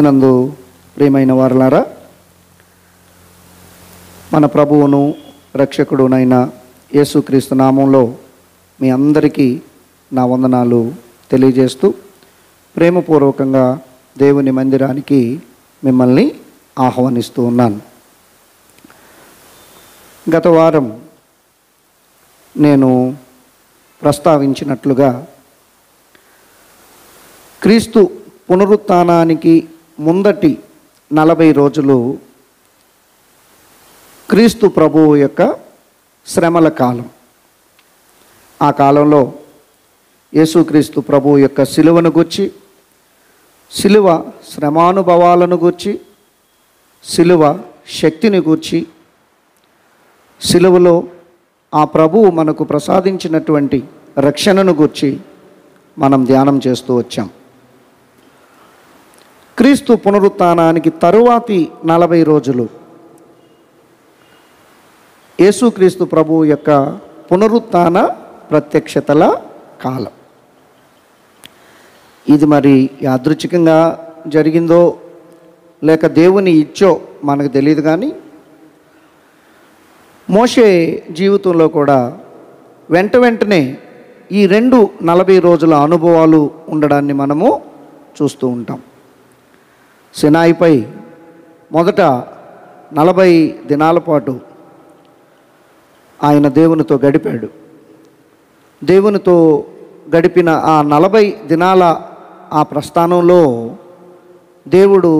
క్రీస్తునందు ప్రియమైన వారలారా, మన ప్రభువును రక్షకుడునైన యేసుక్రీస్తు నామంలో మీ అందరికీ నా వందనాలు తెలియజేస్తూ ప్రేమపూర్వకంగా దేవుని మందిరానికి మిమ్మల్ని ఆహ్వానిస్తూ ఉన్నాను. గత వారం నేను ప్రస్తావించినట్లుగా క్రీస్తు పునరుత్థానానికి ముందటి 40 రోజులు క్రీస్తు ప్రభువు యొక్క శ్రమల కాలం. ఆ కాలంలో యేసుక్రీస్తు ప్రభువు యొక్క సిలువను గూర్చి, సిలువ శ్రమానుభవాలను గూర్చి, సిలువ శక్తిని గూర్చి, సిలువలో ఆ ప్రభువు మనకు ప్రసాదించినటువంటి రక్షణను గూర్చి మనం ధ్యానం చేస్తూ వచ్చాం. క్రీస్తు పునరుత్థానానికి తరువాతి 40 రోజులు యేసుక్రీస్తు ప్రభువు యొక్క పునరుత్థాన ప్రత్యక్షతల కాలం. ఇది మరి యాదృచ్ఛికంగా జరిగిందో లేక దేవుని ఇచ్చో మనకు తెలియదు, కానీ మోషే జీవితంలో కూడా వెంటనే ఈ 40 రోజుల అనుభవాలు ఉండడాన్ని మనము చూస్తూ ఉంటాం. సినాయిపై మొదట 40 దినాల పాటు ఆయన దేవునితో గడిపాడు. దేవునితో గడిపిన ఆ 40 దినాల ఆ ప్రస్థానంలో దేవుడు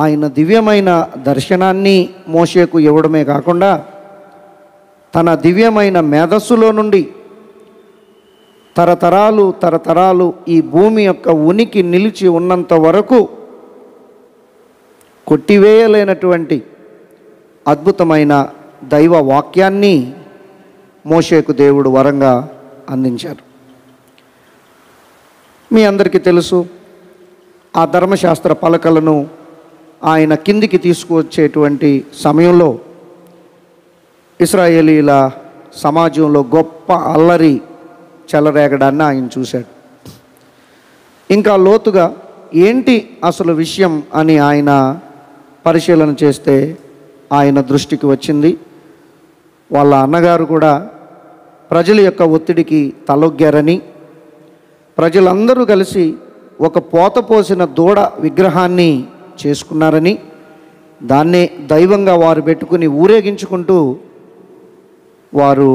ఆయన దివ్యమైన దర్శనాన్ని మోషేకు ఇవ్వడమే కాకుండా తన దివ్యమైన మేధస్సులో నుండి తరతరాలు ఈ భూమి యొక్క ఉనికి నిలిచి ఉన్నంత వరకు కొట్టివేయలేనటువంటి అద్భుతమైన దైవ వాక్యాన్ని మోషేకు దేవుడు వరంగా అందించారు. మీ అందరికీ తెలుసు, ఆ ధర్మశాస్త్ర పలకలను ఆయన కిందికి తీసుకువచ్చేటువంటి సమయంలో ఇశ్రాయేలీల సమాజంలో గొప్ప అల్లరి చెలరేగడాన్ని ఆయన చూశాడు. ఇంకా లోతుగా ఏంటి అసలు విషయం అని ఆయన పరిశీలన చేస్తే ఆయన దృష్టికి వచ్చింది, వాళ్ళ అన్నగారు కూడా ప్రజల యొక్క ఒత్తిడికి తలొగ్గారని, ప్రజలందరూ కలిసి ఒక పోత పోసిన దూడ విగ్రహాన్ని చేసుకున్నారని, దాన్నే దైవంగా వారు పెట్టుకుని ఊరేగించుకుంటూ వారు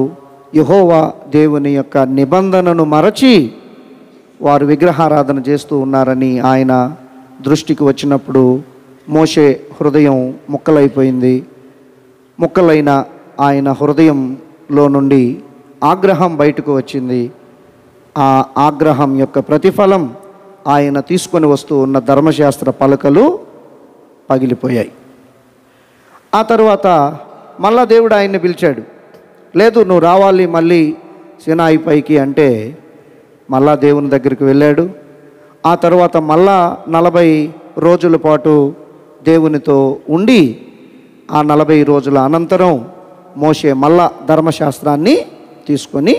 యెహోవా దేవుని యొక్క నిబంధనను మరచి వారు విగ్రహారాధన చేస్తూ ఉన్నారని ఆయన దృష్టికి వచ్చినప్పుడు మోషే హృదయం ముక్కలైపోయింది. ముక్కలైన ఆయన హృదయంలో నుండి ఆగ్రహం బయటకు వచ్చింది. ఆ ఆగ్రహం యొక్క ప్రతిఫలం ఆయన తీసుకొని వస్తూ ఉన్న ధర్మశాస్త్ర పలకలు పగిలిపోయాయి. ఆ తర్వాత మళ్ళా దేవుడు ఆయన్ని పిలిచాడు. లేదు, నువ్వు రావాలి మళ్ళీ సినాయి పైకి అంటే మళ్ళా దేవుని దగ్గరికి వెళ్ళాడు. ఆ తర్వాత మళ్ళా 40 రోజుల పాటు దేవునితో ఉండి ఆ 40 రోజుల అనంతరం మోషే మళ్ళా ధర్మశాస్త్రాన్ని తీసుకొని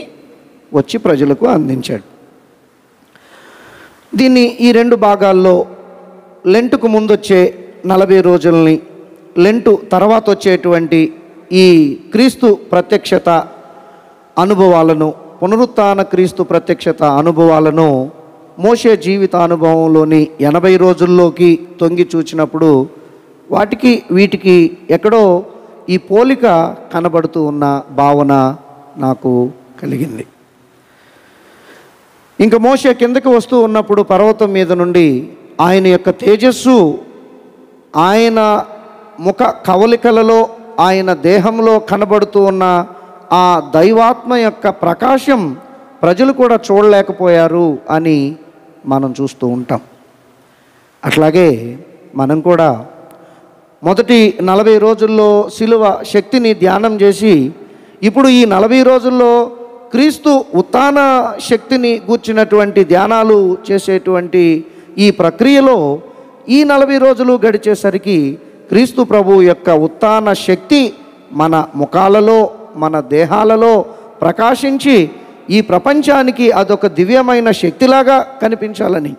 వచ్చి ప్రజలకు అందించాడు. దీన్ని ఈ 2 భాగాల్లో లెంటుకు ముందొచ్చే 40 రోజుల్ని, లెంటు తర్వాత వచ్చేటువంటి ఈ క్రీస్తు ప్రత్యక్షత అనుభవాలను, పునరుత్థాన క్రీస్తు ప్రత్యక్షత అనుభవాలను మోషే జీవిత అనుభవంలోని 80 రోజుల్లోకి తొంగి చూచినప్పుడు వీటికి ఎక్కడో ఈ పోలిక కనబడుతూ ఉన్న భావన నాకు కలిగింది. ఇంకా మోషే కిందకి వస్తూ ఉన్నప్పుడు పర్వతం మీద నుండి ఆయన యొక్క తేజస్సు, ఆయన ముఖ కవలికలలో, ఆయన దేహంలో కనబడుతూ ఉన్న ఆ దైవాత్మ యొక్క ప్రకాశం ప్రజలు కూడా చూడలేకపోయారు అని మనం చూస్తూ ఉంటాం. అట్లాగే మనం కూడా మొదటి 40 రోజుల్లో సిలువ శక్తిని ధ్యానం చేసి ఇప్పుడు ఈ 40 రోజుల్లో క్రీస్తు ఉత్థాన శక్తిని గూర్చినటువంటి ధ్యానాలు చేసేటువంటి ఈ ప్రక్రియలో ఈ 40 రోజులు గడిచేసరికి క్రీస్తు ప్రభువు యొక్క ఉత్థాన శక్తి మన ముఖాలలో, మన దేహాలలో ప్రకాశించి ఈ ప్రపంచానికి అదొక దివ్యమైన శక్తిలాగా కనిపించాలని,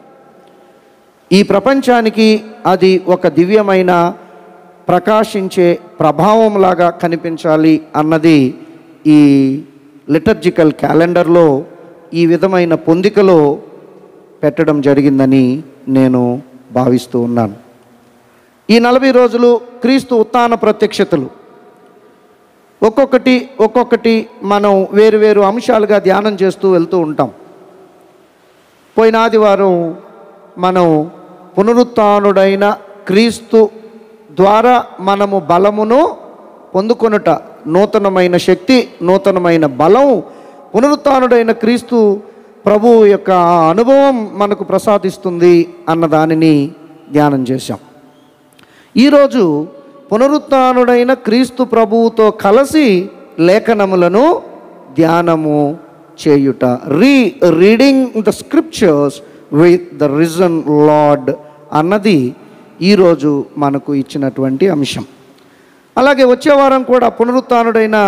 ఈ ప్రపంచానికి అది ఒక దివ్యమైన ప్రకాశించే ప్రభావంలాగా కనిపించాలి అన్నది ఈ లిటర్జికల్ క్యాలెండర్లో ఈ విధమైన పొందికలో పెట్టడం జరిగిందని నేను భావిస్తూ ఉన్నాను. ఈ 40 రోజులు క్రీస్తు ఉత్థాన ప్రత్యక్షతలు ఒక్కొక్కటి మనం వేరు అంశాలుగా ధ్యానం చేస్తూ వెళ్తూ ఉంటాం. పోయిన ఆదివారం మనం పునరుత్థానుడైన క్రీస్తు ద్వారా మనము బలమును పొందుకొనుట, నూతనమైన శక్తి, నూతనమైన బలం పునరుత్థానుడైన క్రీస్తు ప్రభువు యొక్క అనుభవం మనకు ప్రసాదిస్తుంది అన్న దానిని ధ్యానం చేశాం. ఈరోజు పునరుత్థానుడైన క్రీస్తు ప్రభువుతో కలిసి లేఖనములను ధ్యానము చేయుట, reading the scriptures with the risen lord అన్నది ఈరోజు మనకు ఇచ్చినటువంటి అంశం. అలాగే వచ్చే వారం కూడా పునరుత్థానుడైన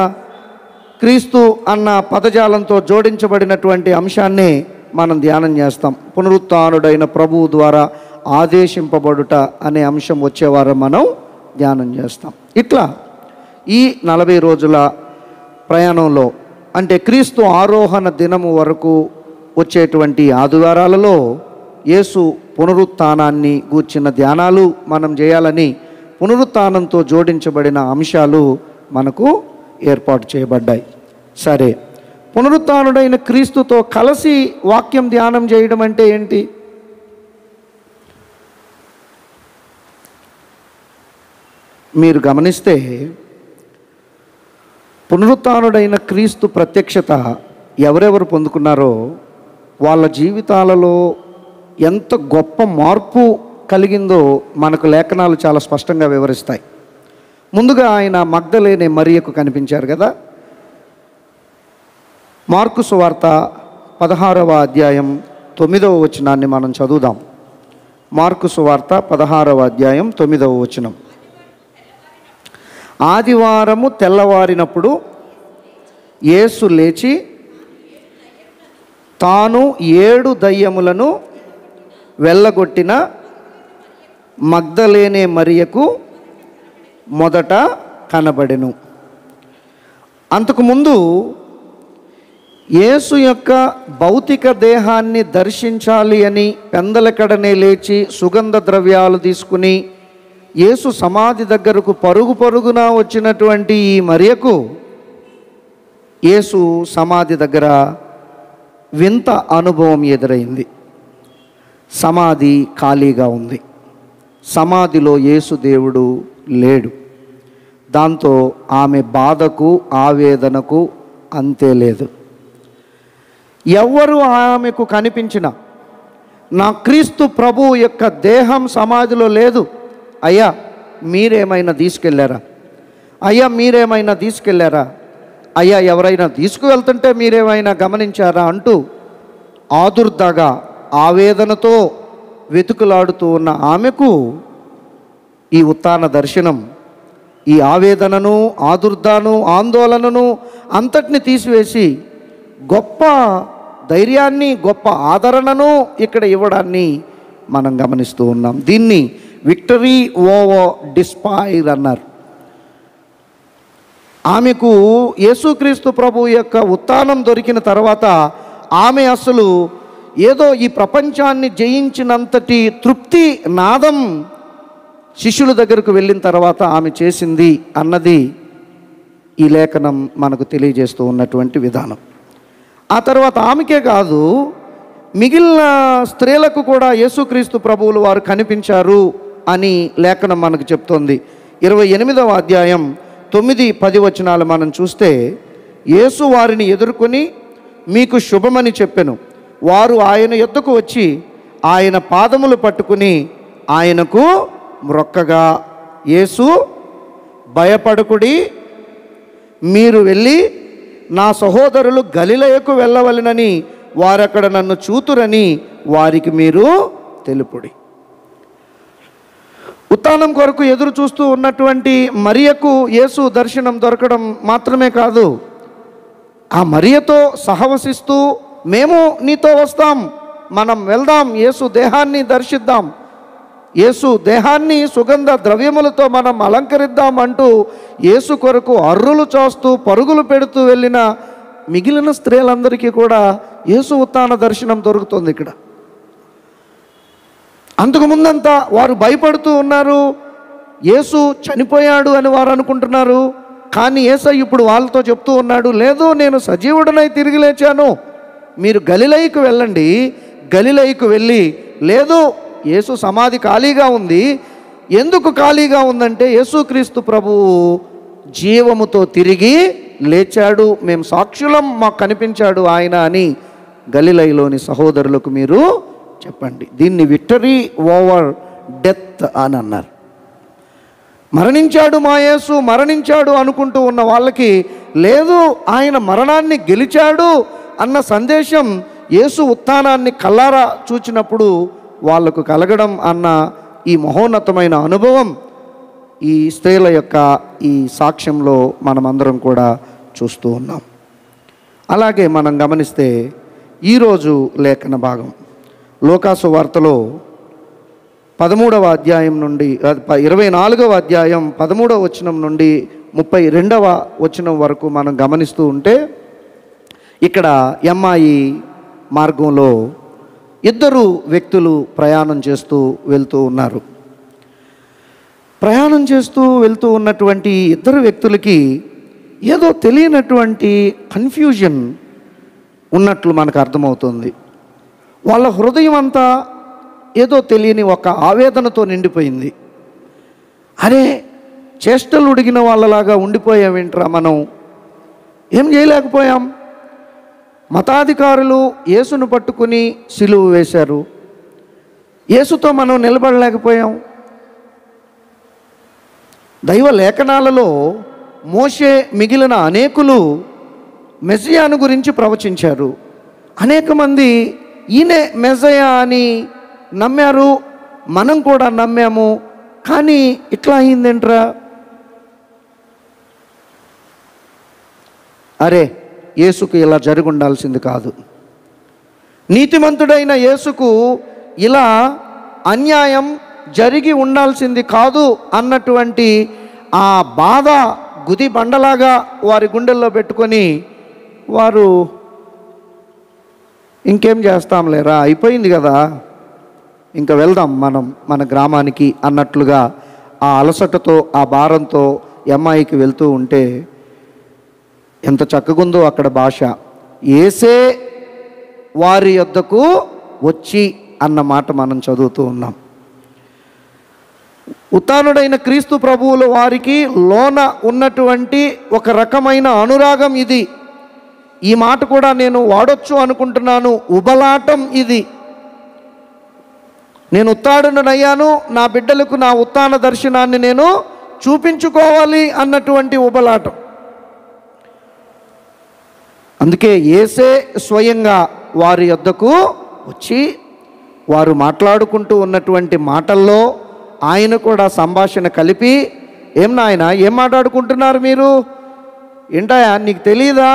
క్రీస్తు అన్న పదజాలంతో జోడించబడినటువంటి అంశాన్ని మనం ధ్యానం చేస్తాం. పునరుత్థానుడైన ప్రభువు ద్వారా ఆదేశింపబడుట అనే అంశం వచ్చే వారం మనం ధ్యానం చేస్తాం. ఇట్లా ఈ 40 రోజుల ప్రయాణంలో, అంటే క్రీస్తు ఆరోహణ దినము వరకు వచ్చేటువంటి ఆదివారాలలో యేసు పునరుత్థానాన్ని గూర్చిన ధ్యానాలు మనం చేయాలని పునరుత్థానంతో జోడించబడిన అంశాలు మనకు ఏర్పాటు చేయబడ్డాయి. సరే, పునరుత్థానుడైన క్రీస్తుతో కలిసి వాక్యం ధ్యానం చేయడం అంటే ఏంటి? మీరు గమనిస్తే పునరుత్థానుడైన క్రీస్తు ప్రత్యక్షత ఎవరెవరు పొందుకున్నారో వాళ్ళ జీవితాలలో ఎంత గొప్ప మార్పు కలిగిందో మనకు లేఖనాలు చాలా స్పష్టంగా వివరిస్తాయి. ముందుగా ఆయన మగ్దలేనే మరియకు కనిపించారు కదా. మార్కు సువార్త 16వ అధ్యాయం 9వ వచనాన్ని మనం చదువుదాం. మార్కు సువార్త 16వ అధ్యాయం 9వ వచనం. ఆదివారము తెల్లవారినప్పుడు యేసు లేచి తాను 7 దయ్యములను వెళ్ళగొట్టిన మగ్దలేనే మరియకు మొదట కనబడెను. అంతకుముందు యేసు యొక్క భౌతిక దేహాన్ని దర్శించాలి అని పెందలకడనే లేచి సుగంధ ద్రవ్యాలు తీసుకుని యేసు సమాధి దగ్గరకు పరుగున వచ్చినటువంటి ఈ మరియకు యేసు సమాధి దగ్గర వింత అనుభవం ఎదురైంది. సమాధి ఖాళీగా ఉంది. సమాధిలో యేసు దేవుడు లేడు. దాంతో ఆమె బాధకు, ఆవేదనకు అంతే లేదు. ఎవరు ఆమెకు కనిపించినా నా క్రీస్తు ప్రభువు యొక్క దేహం సమాధిలో లేదు, అయ్యా మీరేమైనా తీసుకెళ్ళారా, అయ్యా మీరేమైనా తీసుకెళ్ళారా, అయ్యా ఎవరైనా తీసుకువెళ్తుంటే మీరేమైనా గమనించారా అంటూ ఆదుర్దాగా, ఆవేదనతో వెతుకులాడుతూ ఉన్న ఆమెకు ఈ ఉత్థాన దర్శనం ఈ ఆవేదనను, ఆదుర్దాను, ఆందోళనను అంతటిని తీసివేసి గొప్ప ధైర్యాన్ని, గొప్ప ఆదరణను ఇక్కడ ఇవ్వడాన్ని మనం గమనిస్తూ ఉన్నాం. దీన్ని విక్టరీ ఓవర్ డిస్పైర్ అన్నారు. ఆమెకు యేసుక్రీస్తు ప్రభు యొక్క ఉత్థానం దొరికిన తర్వాత ఆమె అసలు ఏదో ఈ ప్రపంచాన్ని జయించినంతటి తృప్తి నాదం శిష్యుల దగ్గరకు వెళ్ళిన తర్వాత ఆమె చేసింది అన్నది ఈ లేఖనం మనకు తెలియజేస్తూ ఉన్నటువంటి విధానం. ఆ తర్వాత ఆమెకే కాదు, మిగిలిన స్త్రీలకు కూడా యేసుక్రీస్తు ప్రభువులు వారు కనిపించారు అని లేఖనం మనకు చెప్తోంది. 28వ అధ్యాయం 9-10 వచనాలు మనం చూస్తే, యేసు వారిని ఎదుర్కొని మీకు శుభమని చెప్పెను. వారు ఆయన యొద్దకు వచ్చి ఆయన పాదములు పట్టుకుని ఆయనకు మ్రొక్కగా, యేసు భయపడకుడి, మీరు వెళ్ళి నా సహోదరులు గలిలయకు వెళ్ళవలెనని వారక్కడ నన్ను చూతురని వారికి మీరు తెలుపుడి. ఉత్థానం కొరకు ఎదురు చూస్తూ ఉన్నటువంటి మరియకు యేసు దర్శనం దొరకడం మాత్రమే కాదు, ఆ మరియతో సహవసిస్తూ మేము నీతో వస్తాం, మనం వెళ్దాం, యేసు దేహాన్ని దర్శిద్దాం, యేసు దేహాన్ని సుగంధ ద్రవ్యములతో మనం అలంకరిద్దామంటూ యేసు కొరకు అర్రులు చేస్తూ పరుగులు పెడుతూ వెళ్ళిన మిగిలిన స్త్రీలందరికీ కూడా యేసు ఉత్థాన దర్శనం దొరుకుతుంది ఇక్కడ. అంతకుముందంతా వారు భయపడుతూ ఉన్నారు, యేసు చనిపోయాడు అని వారు అనుకుంటున్నారు. కానీ యేసయ్య ఇప్పుడు వాళ్ళతో చెప్తూ ఉన్నాడు, లేదు, నేను సజీవుడనై తిరిగి లేచాను, మీరు గలిలయకు వెళ్ళండి. గలిలయకు వెళ్ళి, లేదు, యేసు సమాధి ఖాళీగా ఉంది. ఎందుకు ఖాళీగా ఉందంటే యేసుక్రీస్తు ప్రభువు జీవముతో తిరిగి లేచాడు, మేము సాక్షులం, మాకు కనిపించాడు ఆయన అని గలిలయలోని సహోదరులకు మీరు చెప్పండి. దీన్ని విక్టరీ ఓవర్ డెత్ అని అన్నారు. మరణించాడు మా యేసు, మరణించాడు అనుకుంటూ ఉన్న వాళ్ళకి, లేదు, ఆయన మరణాన్ని గెలిచాడు అన్న సందేశం యేసు ఉత్థానాన్ని కల్లారా చూచినప్పుడు వాళ్లకు కలగడం అన్న ఈ మహోన్నతమైన అనుభవం ఈ స్త్రీల యొక్క ఈ సాక్ష్యంలో మనమందరం కూడా చూస్తూ ఉన్నాం. అలాగే మనం గమనిస్తే ఈరోజు లేఖన భాగం లూకాసు వార్తలో 13వ అధ్యాయం నుండి 24వ అధ్యాయం 13వ వచనం నుండి 32వ వచనం వరకు మనం గమనిస్తూ ఉంటే, ఇక్కడ ఎమ్మాయి మార్గంలో ఇద్దరు వ్యక్తులు ప్రయాణం చేస్తూ వెళ్తూ ఉన్నారు. ప్రయాణం చేస్తూ వెళ్తూ ఉన్నటువంటి ఇద్దరు వ్యక్తులకి ఏదో తెలియనటువంటి కన్ఫ్యూజన్ ఉన్నట్లు మనకు అర్థమవుతుంది. వాళ్ళ హృదయం అంతా ఏదో తెలియని ఒక ఆవేదనతో నిండిపోయింది. అరే, చేష్టలు ఉడిగిన వాళ్ళలాగా ఉండిపోయామేంట్రా, మనం ఏం చేయలేకపోయాం. మతాధికారులు యేసును పట్టుకుని సిలువ వేశారు, యేసుతో మనం నిలబడలేకపోయాం. దైవ లేఖనాలలో మోషే మిగిలిన అనేకులు మెస్సియాను గురించి ప్రవచించారు. అనేక మంది ఈయనే మెస్సయా అని నమ్మారు, మనం కూడా నమ్మాము. కానీ ఇట్లా అయిందేంట్రా? అరే, యేసుకు ఇలా జరిగి ఉండాల్సింది కాదు. నీతిమంతుడైన యేసుకు ఇలా అన్యాయం జరిగి ఉండాల్సింది కాదు అన్నటువంటి ఆ బాధ గుది బండలాగా వారి గుండెల్లో పెట్టుకొని వారు ఇంకేం చేస్తాంలేరా, అయిపోయింది కదా, ఇంకా వెళ్దాం మనం మన గ్రామానికి అన్నట్లుగా ఆ అలసటతో ఆ భారంతో అమ్మాయికి వెళ్తూ ఉంటే ఎంత చక్కగుందో అక్కడ భాష. యేసే వారి యొద్దకు వచ్చి అన్న మాట మనం చదువుతూ ఉన్నాం. ఉత్థానుడైన క్రీస్తు ప్రభువుల వారికి లోన ఉన్నటువంటి ఒక రకమైన అనురాగం ఇది. ఈ మాట కూడా నేను వాడొచ్చు అనుకుంటున్నాను, ఉబలాటం ఇది. నేను ఉత్థానుడనయ్యాను, నా బిడ్డలకు నా ఉత్థాన దర్శనాన్ని నేను చూపించుకోవాలి అన్నటువంటి ఉబలాటం. అందుకే యేసే స్వయంగా వారి యొద్దకు వచ్చి వారు మాట్లాడుకుంటూ ఉన్నటువంటి మాటల్లో ఆయన కూడా సంభాషణ కలిపి, ఏం నాయన, ఏం మాట్లాడుకుంటున్నారు మీరు? ఏంటాయా, నీకు తెలీదా?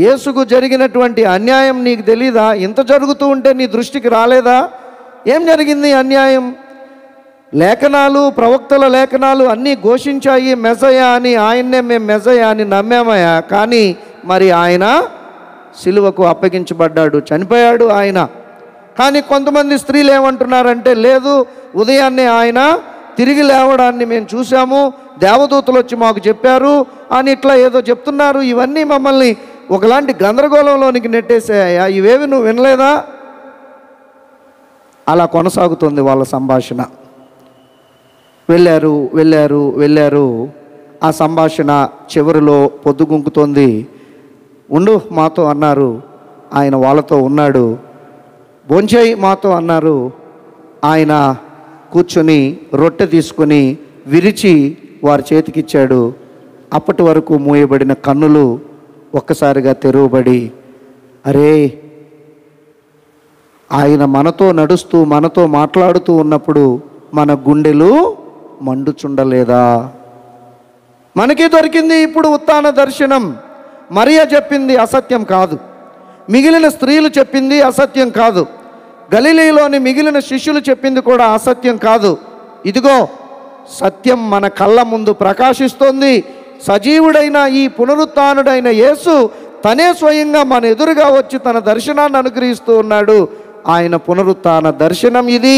యేసుకు జరిగినటువంటి అన్యాయం నీకు తెలీదా? ఇంత జరుగుతూ ఉంటే నీ దృష్టికి రాలేదా? ఏం జరిగింది అన్యాయం? లేఖనాలు, ప్రవక్తల లేఖనాలు అన్నీ ఘోషించాయి మెస్సయా అని, ఆయన్నే మేము మెస్సయా అని నమ్మామయ్యా. కానీ మరి ఆయన సిలువకు అప్పగించబడ్డాడు, చనిపోయాడు ఆయన. కానీ కొంతమంది స్త్రీలు ఏమంటున్నారంటే, లేదు, ఉదయాన్నే ఆయన తిరిగి లేవడాన్ని మేము చూసాము, దేవదూతలు వచ్చి మాకు చెప్పారు అని ఇట్లా ఏదో చెప్తున్నారు. ఇవన్నీ మమ్మల్ని ఒకలాంటి గందరగోళంలోనికి నెట్టేసాయా, ఇవేవి నువ్వు వినలేదా? అలా కొనసాగుతుంది వాళ్ళ సంభాషణ. వెళ్ళారు. ఆ సంభాషణ చివరిలో పొద్దుగుంకుతోంది. ఉండు మాతో అన్నారు, ఆయన వాళ్ళతో ఉన్నాడు. భోంచేయి మాతో అన్నారు, ఆయన కూర్చొని రొట్టె తీసుకొని విరిచి వారి చేతికిచ్చాడు. అప్పటి వరకు మూయబడిన కన్నులు ఒక్కసారిగా తెరవబడి, అరే, ఆయన మనతో నడుస్తూ మనతో మాట్లాడుతూ ఉన్నప్పుడు మన గుండెలు మండుచుండలేదా? మనకి దొరికింది ఇప్పుడు ఉత్థాన దర్శనం. మరియ చెప్పింది అసత్యం కాదు, మిగిలిన స్త్రీలు చెప్పింది అసత్యం కాదు. గలిలయలోని మిగిలిన శిష్యులు చెప్పింది కూడా అసత్యం కాదు. ఇదిగో సత్యం మన కళ్ళ ముందు ప్రకాశిస్తోంది. సజీవుడైన ఈ పునరుత్థానుడైన యేసు తనే స్వయంగా మన ఎదురుగా వచ్చి తన దర్శనాన్ని అనుగ్రహిస్తూ ఉన్నాడు. ఆయన పునరుత్థాన దర్శనం ఇది.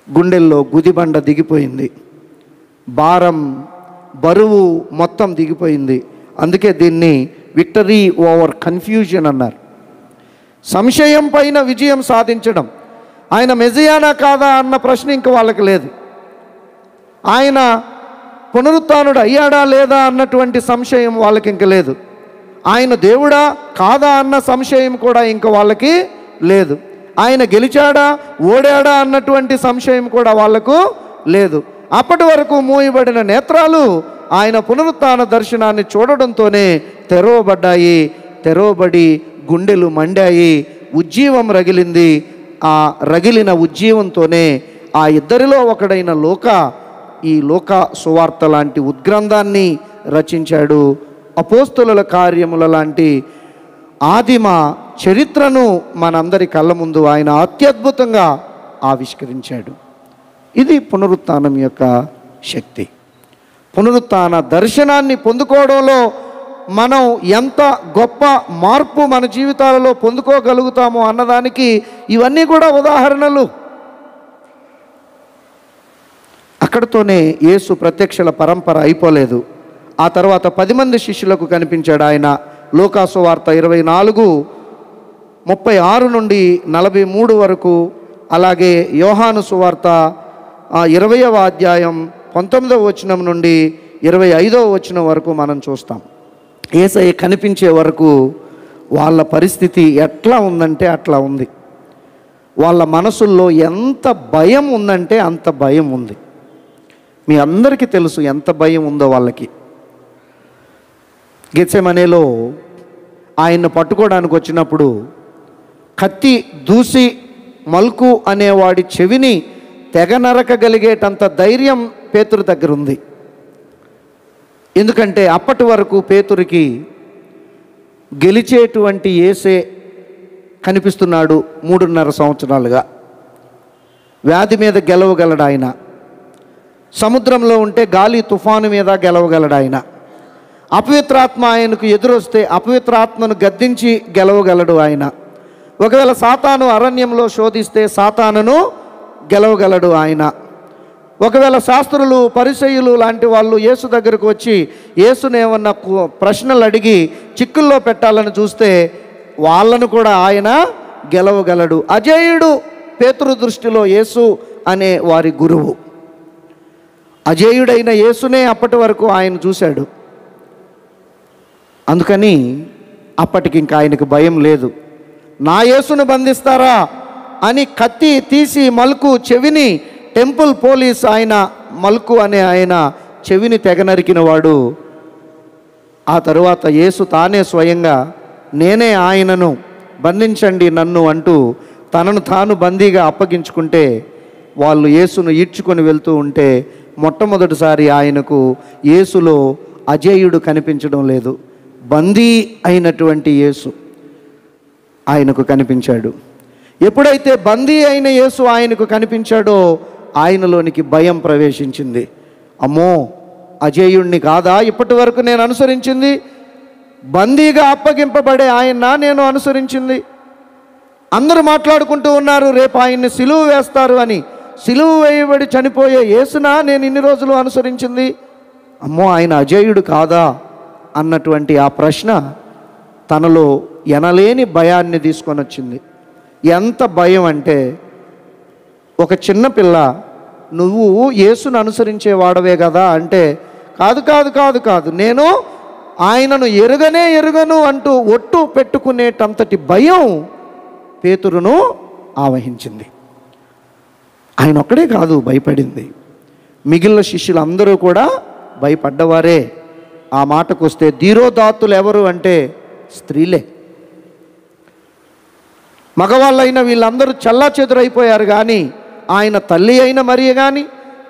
గుండెల్లో గుదిబండ దిగిపోయింది, భారం బరువు మొత్తం దిగిపోయింది. అందుకే దీన్ని విక్టరీ ఓవర్ కన్ఫ్యూజన్ అన్నారు. సంశయం పైన విజయం సాధించడం. ఆయన మెజియానా కాదా అన్న ప్రశ్న ఇంక వాళ్ళకి లేదు. ఆయన పునరుత్థానుడు అయ్యాడా లేదా అన్నటువంటి సంశయం వాళ్ళకి ఇంక లేదు. ఆయన దేవుడా కాదా అన్న సంశయం కూడా ఇంక వాళ్ళకి లేదు. ఆయన గెలిచాడా ఓడాడా అన్నటువంటి సంశయం కూడా వాళ్లకు లేదు. అప్పటి వరకు మూయబడిన నేత్రాలు ఆయన పునరుత్థాన దర్శనాన్ని చూడడంతోనే తెరవబడ్డాయి. తెరవబడి గుండెలు మండాయి, ఉజ్జీవం రగిలింది. ఆ రగిలిన ఉజ్జీవంతోనే ఆ ఇద్దరిలో ఒకడైన ఈ లోక సువార్త లాంటి ఉద్గ్రంథాన్ని రచించాడు. అపోస్తలుల కార్యముల లాంటి ఆదిమ చరిత్రను మనందరి కళ్ళ ముందు ఆయన అత్యద్భుతంగా ఆవిష్కరించాడు. ఇది పునరుత్థానం యొక్క శక్తి. పునరుత్థాన దర్శనాన్ని పొందుకోవడంలో మనం ఎంత గొప్ప మార్పు మన జీవితాలలో పొందుకోగలుగుతామో అన్నదానికి ఇవన్నీ కూడా ఉదాహరణలు. అక్కడితోనే యేసు ప్రత్యక్షల పరంపర అయిపోలేదు. ఆ తర్వాత 10 మంది శిష్యులకు కనిపించాడు ఆయన. లూకాసు వార్త 24:36 నుండి 43 వరకు, అలాగే యోహాను సువార్త 20వ అధ్యాయం 19వ వచనం నుండి 25వ వచనం వరకు మనం చూస్తాం. యేసయ్య కనిపించే వరకు వాళ్ళ పరిస్థితి ఎట్లా ఉందంటే అట్లా ఉంది. వాళ్ళ మనసుల్లో ఎంత భయం ఉందంటే అంత భయం ఉంది. మీ అందరికీ తెలుసు ఎంత భయం ఉందో వాళ్ళకి. గెత్సెమనేలో ఆయన్ను పట్టుకోవడానికి వచ్చినప్పుడు కత్తి దూసి మల్కు అనేవాడి చెవిని తెగ నరకగలిగేటంత ధైర్యం పేతురు దగ్గర ఉంది. ఎందుకంటే అప్పటి వరకు పేతురికి గెలిచేటువంటి యేసే కనిపిస్తున్నాడు. 3.5 సంవత్సరాలుగా వ్యాధి మీద గెలవగలడు ఆయన. సముద్రంలో ఉంటే గాలి తుఫాను మీద గెలవగలడు ఆయన. అపవిత్రాత్మ ఆయనకు ఎదురొస్తే అపవిత్రాత్మను గద్దించి గెలవగలడు ఆయన. ఒకవేళ సాతాను అరణ్యంలో శోధిస్తే సాతానును గెలవగలడు ఆయన. ఒకవేళ శాస్త్రులు పరిసయ్యులు లాంటి వాళ్ళు యేసు దగ్గరకు వచ్చి యేసును ఏమన్నా ప్రశ్నలు అడిగి చిక్కుల్లో పెట్టాలని చూస్తే వాళ్ళను కూడా ఆయన గెలవగలడు. అజేయుడు పేతురు దృష్టిలో యేసు అనే వారి గురువు. అజేయుడైన యేసునే అప్పటి వరకు ఆయన చూశాడు. అందుకని అప్పటికి ఇంకా ఆయనకు భయం లేదు. నా యేసును బంధిస్తారా అని కత్తి తీసి మల్కు చెవిని, టెంపుల్ పోలీస్ ఆయన మల్కు అనే ఆయన చెవిని తెగ నరికిన వాడు. ఆ తరువాత యేసు తానే స్వయంగా నేనే ఆయనను, బంధించండి నన్ను అంటూ తనను తాను బందీగా అప్పగించుకుంటే వాళ్ళు యేసును ఈడ్చుకొని వెళ్తూ ఉంటే మొట్టమొదటిసారి ఆయనకు యేసులో అజేయుడు కనిపించడం లేదు. బందీ అయినటువంటి యేసు ఆయనకు కనిపించాడు. ఎప్పుడైతే బందీ అయిన యేసు ఆయనకు కనిపించాడో ఆయనలోనికి భయం ప్రవేశించింది. అమ్మో, అజేయుణ్ణి కాదా ఇప్పటి వరకు నేను అనుసరించింది? బందీగా అప్పగింపబడే ఆయన నేను అనుసరించింది. అందరూ మాట్లాడుకుంటూ ఉన్నారు రేపు ఆయన్ని సిలువ వేస్తారు అని. సిలువ వేయబడి చనిపోయే యేసునా నేను ఇన్ని రోజులు అనుసరించింది? అమ్మో, ఆయన అజేయుడు కాదా అన్నటువంటి ఆ ప్రశ్న తనలో ఎనలేని భయాన్ని తీసుకొని వచ్చింది. ఎంత భయం అంటే, ఒక చిన్న పిల్ల నువ్వు యేసును అనుసరించే వాడవే కదా అంటే, కాదు కాదు కాదు కాదు నేను ఆయనను ఎరుగను అంటూ ఒట్టు పెట్టుకునేటంతటి భయం పేతురును ఆవహించింది. ఆయన ఒక్కడే కాదు భయపడింది, మిగిలిన శిష్యులందరూ కూడా భయపడ్డవారే. ఆ మాటకు వస్తే ధీరోదాత్తులు ఎవరు అంటే స్త్రీలే. మగవాళ్ళైన వీళ్ళందరూ చల్లాచెదురైపోయారు. కానీ ఆయన తల్లి అయిన మరియ కానీ,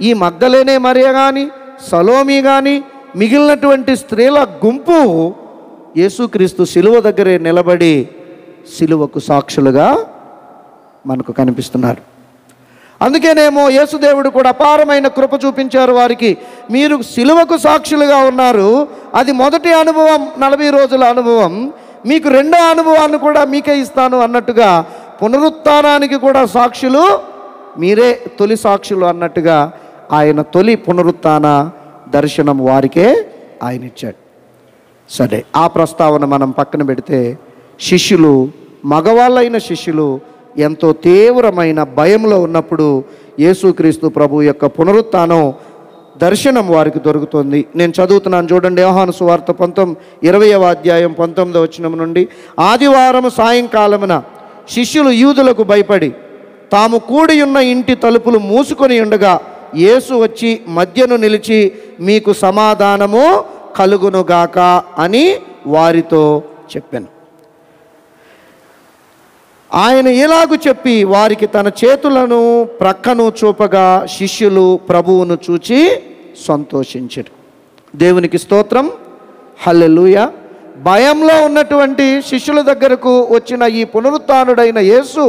ఈ మగ్దలేనే మరియ కానీ, సలోమి కానీ, మిగిలినటువంటి స్త్రీల గుంపు యేసుక్రీస్తు శిలువ దగ్గరే నిలబడి శిలువకు సాక్షులుగా మనకు కనిపిస్తున్నారు. అందుకేనేమో యేసుదేవుడు కూడా అపారమైన కృప చూపించారు వారికి. మీరు సిలువకు సాక్షులుగా ఉన్నారు, అది మొదటి అనుభవం, 40 రోజుల అనుభవం. మీకు రెండో అనుభవాన్ని కూడా మీకే ఇస్తాను అన్నట్టుగా, పునరుత్థానానికి కూడా సాక్షులు మీరే, తొలి సాక్షులు అన్నట్టుగా ఆయన తొలి పునరుత్థాన దర్శనం వారికే ఆయన ఇచ్చాడు. సరే, ఆ ప్రస్తావన మనం పక్కన పెడితే, శిష్యులు, మగవాళ్ళైన శిష్యులు ఎంతో తీవ్రమైన భయంలో ఉన్నప్పుడు యేసుక్రీస్తు ప్రభు యొక్క పునరుత్థానం దర్శనం వారికి దొరుకుతుంది. నేను చదువుతున్నాను చూడండి, యోహాను సువార్త 20వ అధ్యాయం 19వ వచనం నుండి. ఆదివారం సాయంకాలమున శిష్యులు యూదులకు భయపడి తాము కూడి ఉన్న ఇంటి తలుపులు మూసుకొని ఉండగా యేసు వచ్చి మధ్యను నిలిచి, మీకు సమాధానము కలుగునుగాక అని వారితో చెప్పాను. ఆయన ఇలాగు చెప్పి వారికి తన చేతులను ప్రక్కను చూపగా శిష్యులు ప్రభువును చూచి సంతోషించారు. దేవునికి స్తోత్రం, హల్లెలూయా. భయంలో ఉన్నటువంటి శిష్యుల దగ్గరకు వచ్చిన ఈ పునరుత్థానుడైన యేసు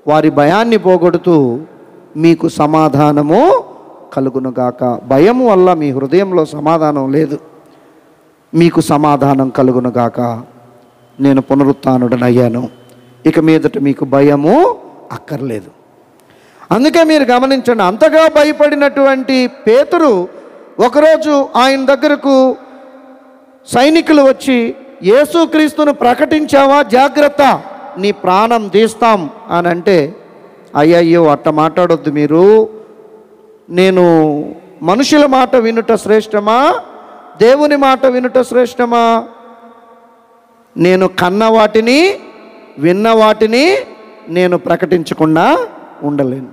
వారి భయాన్ని పోగొడుతూ, మీకు సమాధానము కలుగునుగాక. భయం వల్ల మీ హృదయంలో సమాధానం లేదు, మీకు సమాధానం కలుగునుగాక. నేను పునరుత్థానుడనయ్యాను, ఇక మీదట మీకు భయము అక్కర్లేదు. అందుకే మీరు గమనించండి, అంతగా భయపడినటువంటి పేతురు ఒకరోజు ఆయన దగ్గరకు సైనికులు వచ్చి, యేసుక్రీస్తును ప్రకటించావా, జాగ్రత్త, నీ ప్రాణం తీస్తాం అని అంటే, అయ్యయ్యో అట్ట మాట్లాడొద్దు మీరు, నేను మనుషుల మాట వినుట శ్రేష్టమా, దేవుని మాట వినుట శ్రేష్టమా? నేను కన్న వాటిని, విన్న వాటిని నేను ప్రకటించకుండా ఉండలేను.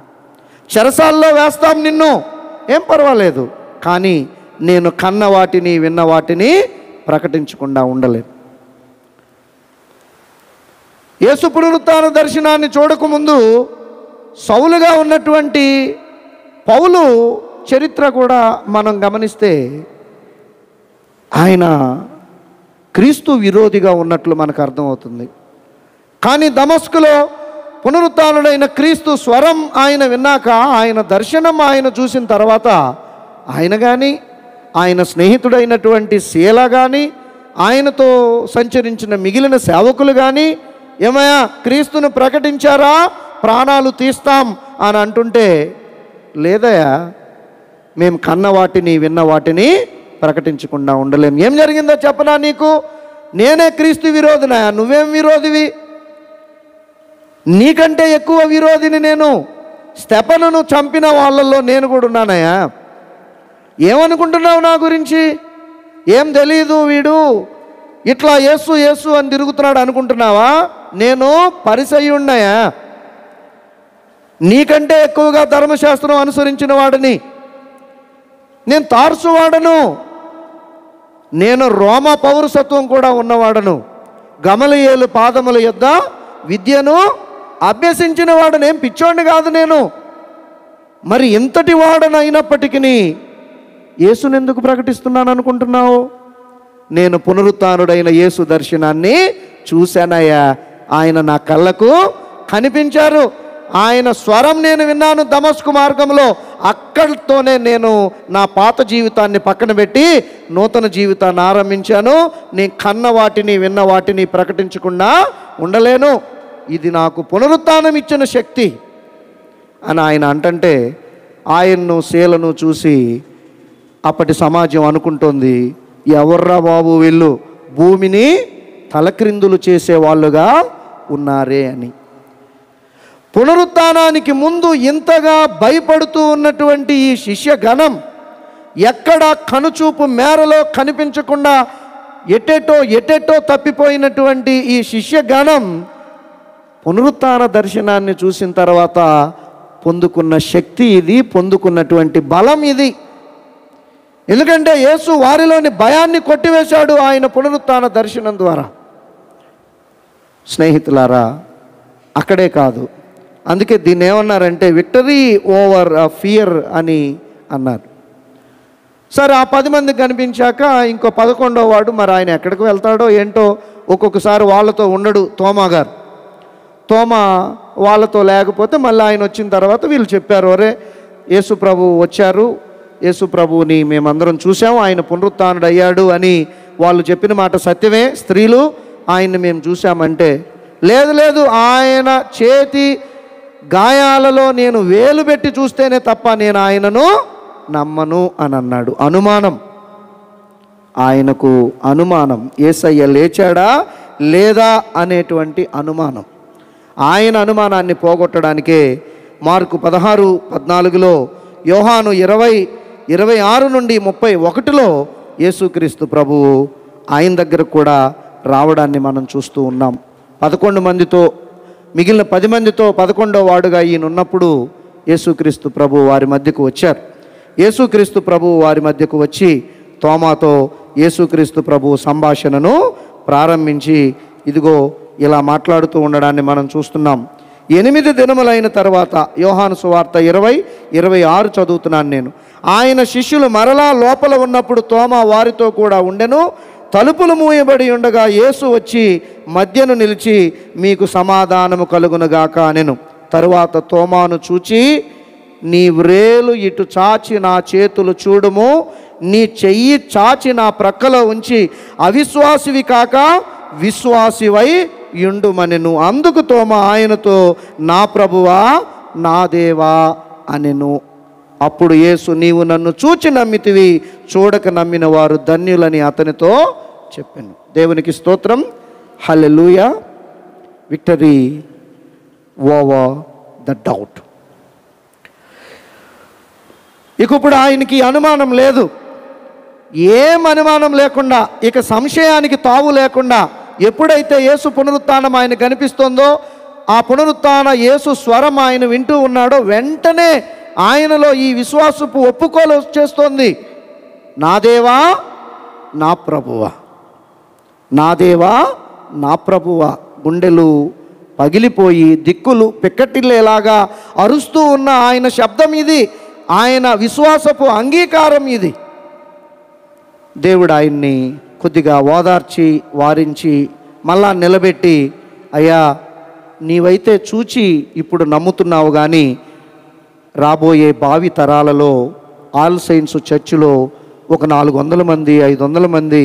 చెరసాల్లో వేస్తాం నిన్ను, ఏం పర్వాలేదు, కానీ నేను కన్న వాటిని, విన్న వాటిని ప్రకటించకుండా ఉండలేను. యేసు పునరుత్థాన దర్శనాన్ని చూడకముందు సౌలుగా ఉన్నటువంటి పౌలు చరిత్ర కూడా మనం గమనిస్తే, ఆయన క్రీస్తు విరోధిగా ఉన్నట్లు మనకు అర్థమవుతుంది. కానీ దమస్కులో పునరుత్థానుడైన క్రీస్తు స్వరం ఆయన విన్నాక, ఆయన దర్శనం ఆయన చూసిన తర్వాత, ఆయన కానీ ఆయన స్నేహితుడైనటువంటి శీల కానీ, ఆయనతో సంచరించిన మిగిలిన సేవకులు కానీ, ఏమయ్యా క్రీస్తును ప్రకటించారా, ప్రాణాలు తీస్తాం అని అంటుంటే, లేదయా మేము కన్న వాటిని, విన్న వాటిని ప్రకటించకుండా ఉండలేం. ఏం జరిగిందో చెప్పనా నీకు? నేనే క్రీస్తు విరోధినయా, నువ్వేం విరోధివి? నీకంటే ఎక్కువ విరోధిని నేను. స్తెఫనును చంపిన వాళ్ళల్లో నేను కూడా ఉన్నానయ్యా. ఏమనుకుంటున్నావు నా గురించి? ఏం తెలీదు, వీడు ఇట్లా యేసు యేసు అని తిరుగుతున్నాడు అనుకుంటున్నావా? నేను పరిసయ్యున్నయా, నీకంటే ఎక్కువగా ధర్మశాస్త్రం అనుసరించిన వాడిని. నేను తార్సు వాడను, నేను రోమా పౌరసత్వం కూడా ఉన్నవాడను, గమలీయేలు పాదముల యొద్ద విద్యను అభ్యసించిన వాడను, ఏం పిచ్చోడిని కాదు నేను. మరి ఇంతటి వాడనైనప్పటికీ యేసును ఎందుకు ప్రకటిస్తున్నాను అనుకుంటున్నావు? నేను పునరుత్థానుడైన యేసు దర్శనాన్ని చూశానయ్యా. ఆయన నా కళ్ళకు కనిపించారు, ఆయన స్వరం నేను విన్నాను దమస్కు మార్గంలో. అక్కడితోనే నేను నా పాత జీవితాన్ని పక్కన పెట్టి నూతన జీవితాన్ని ఆరంభించాను. నేను కన్న వాటిని, విన్న వాటిని ప్రకటించకుండా ఉండలేను. ఇది నాకు పునరుత్థానం ఇచ్చిన శక్తి అని ఆయన అంటంటే, ఆయన్ను శీలను చూసి అప్పటి సమాజం అనుకుంటోంది, ఎవర్రా బాబు వీళ్ళు భూమిని తలక్రిందులు చేసేవాళ్ళుగా ఉన్నారే అని. పునరుత్థానానికి ముందు ఇంతగా భయపడుతూ ఉన్నటువంటి ఈ శిష్యగణం, ఎక్కడ కనుచూపు మేరలో కనిపించకుండా ఎటెటో తప్పిపోయినటువంటి ఈ శిష్యగణం పునరుత్థాన దర్శనాన్ని చూసిన తర్వాత పొందుకున్న శక్తి ఇది, పొందుకున్నటువంటి బలం ఇది. ఎందుకంటే యేసు వారిలోని భయాన్ని కొట్టివేశాడు ఆయన పునరుత్థాన దర్శనం ద్వారా. స్నేహితులారా, అక్కడే కాదు, అందుకే దీన్ని ఏమన్నారంటే విక్టరీ ఓవర్ ఫియర్ అని అన్నారు. సరే, ఆ 10 మంది కనిపించాక ఇంకో 11వ వాడు, మరి ఆయన ఎక్కడికి వెళ్తాడో ఏంటో, ఒక్కొక్కసారి వాళ్ళతో ఉండడు. తోమా గారు తోమా వాళ్ళతో లేకపోతే మళ్ళీ ఆయన వచ్చిన తర్వాత వీళ్ళు చెప్పారు, ఒరే యేసు ప్రభు వచ్చారు, యేసు ప్రభువుని మేమందరం చూసాము, ఆయన పునరుత్థానుడు అయ్యాడు అని వాళ్ళు చెప్పిన మాట సత్యమే, స్త్రీలు ఆయన్ని మేము చూసామంటే, లేదు లేదు ఆయన చేతి గాయాలలో నేను వేలు పెట్టి చూస్తేనే తప్ప నేను ఆయనను నమ్మను అని అన్నాడు. అనుమానం, ఆయనకు అనుమానం, యేసయ్య లేచాడా లేదా అనేటువంటి అనుమానం. ఆయన అనుమానాన్ని పోగొట్టడానికే మార్కు 16:14, యోహాను 20:26 నుండి 31 యేసుక్రీస్తు ప్రభువు ఆయన దగ్గర కూడా రావడాన్ని మనం చూస్తూ ఉన్నాం. 11 మందితో, మిగిలిన 10 మందితో 11వ వాడుగా ఈయన ఉన్నప్పుడు యేసుక్రీస్తు ప్రభువు వారి మధ్యకు వచ్చారు. యేసుక్రీస్తు ప్రభువు వారి మధ్యకు వచ్చి తోమాతో యేసుక్రీస్తు ప్రభువు సంభాషణను ప్రారంభించి ఇదిగో ఇలా మాట్లాడుతూ ఉండడాన్ని మనం చూస్తున్నాం. 8 దినములైన తర్వాత, యోహాను సువార్త 20:26 చదువుతున్నాను నేను. ఆయన శిష్యులు మరలా లోపల ఉన్నప్పుడు తోమా వారితో కూడా ఉండెను. తలుపులు మూయబడి ఉండగా యేసు వచ్చి మధ్యను నిలిచి మీకు సమాధానము కలుగునుగాక అనెను. తరువాత తోమాను చూచి, నీ వ్రేలు ఇటు చాచి నా చేతులు చూడుము, నీ చెయ్యి చాచి నా ప్రక్కలో ఉంచి అవిశ్వాసివి కాక విశ్వాసివై యుండుమనెను. అందుకు తోమా ఆయనతో, నా ప్రభువా నా దేవా అనెను. అప్పుడు యేసు, నీవు నన్ను చూచి నమ్మితివి, చూడక నమ్మిన వారు ధన్యులని అతనితో చెప్పాను. దేవునికి స్తోత్రం. Hallelujah. Victory over the doubt. ఇక ఇప్పుడు ఆయనకి అనుమానం లేదు, ఏం అనుమానం లేకుండా, ఇక సంశయానికి తావు లేకుండా, ఎప్పుడైతే యేసు పునరుత్థానం ఆయన కనిపిస్తుందో, ఆ పునరుత్థాన యేసు స్వరం ఆయన వింటూ ఉన్నాడో, వెంటనే ఆయనలో ఈ విశ్వాసపు ఒప్పుకోలు వచ్చేస్తోంది. నా దేవా నా ప్రభువా, నా దేవా నా ప్రభువా. గుండెలు పగిలిపోయి దిక్కులు పిక్కటిల్లేలాగా అరుస్తూ ఉన్న ఆయన శబ్దం ఇది, ఆయన విశ్వాసపు అంగీకారం ఇది. దేవుడు ఆయన్ని కొద్దిగా ఓదార్చి వారించి మళ్ళా నిలబెట్టి, అయ్యా నీవైతే చూచి ఇప్పుడు నమ్ముతున్నావు, కానీ రాబోయే భావి తరాలలో ఆల్ సైన్స్ చర్చిలో ఒక 400 మంది 500 మంది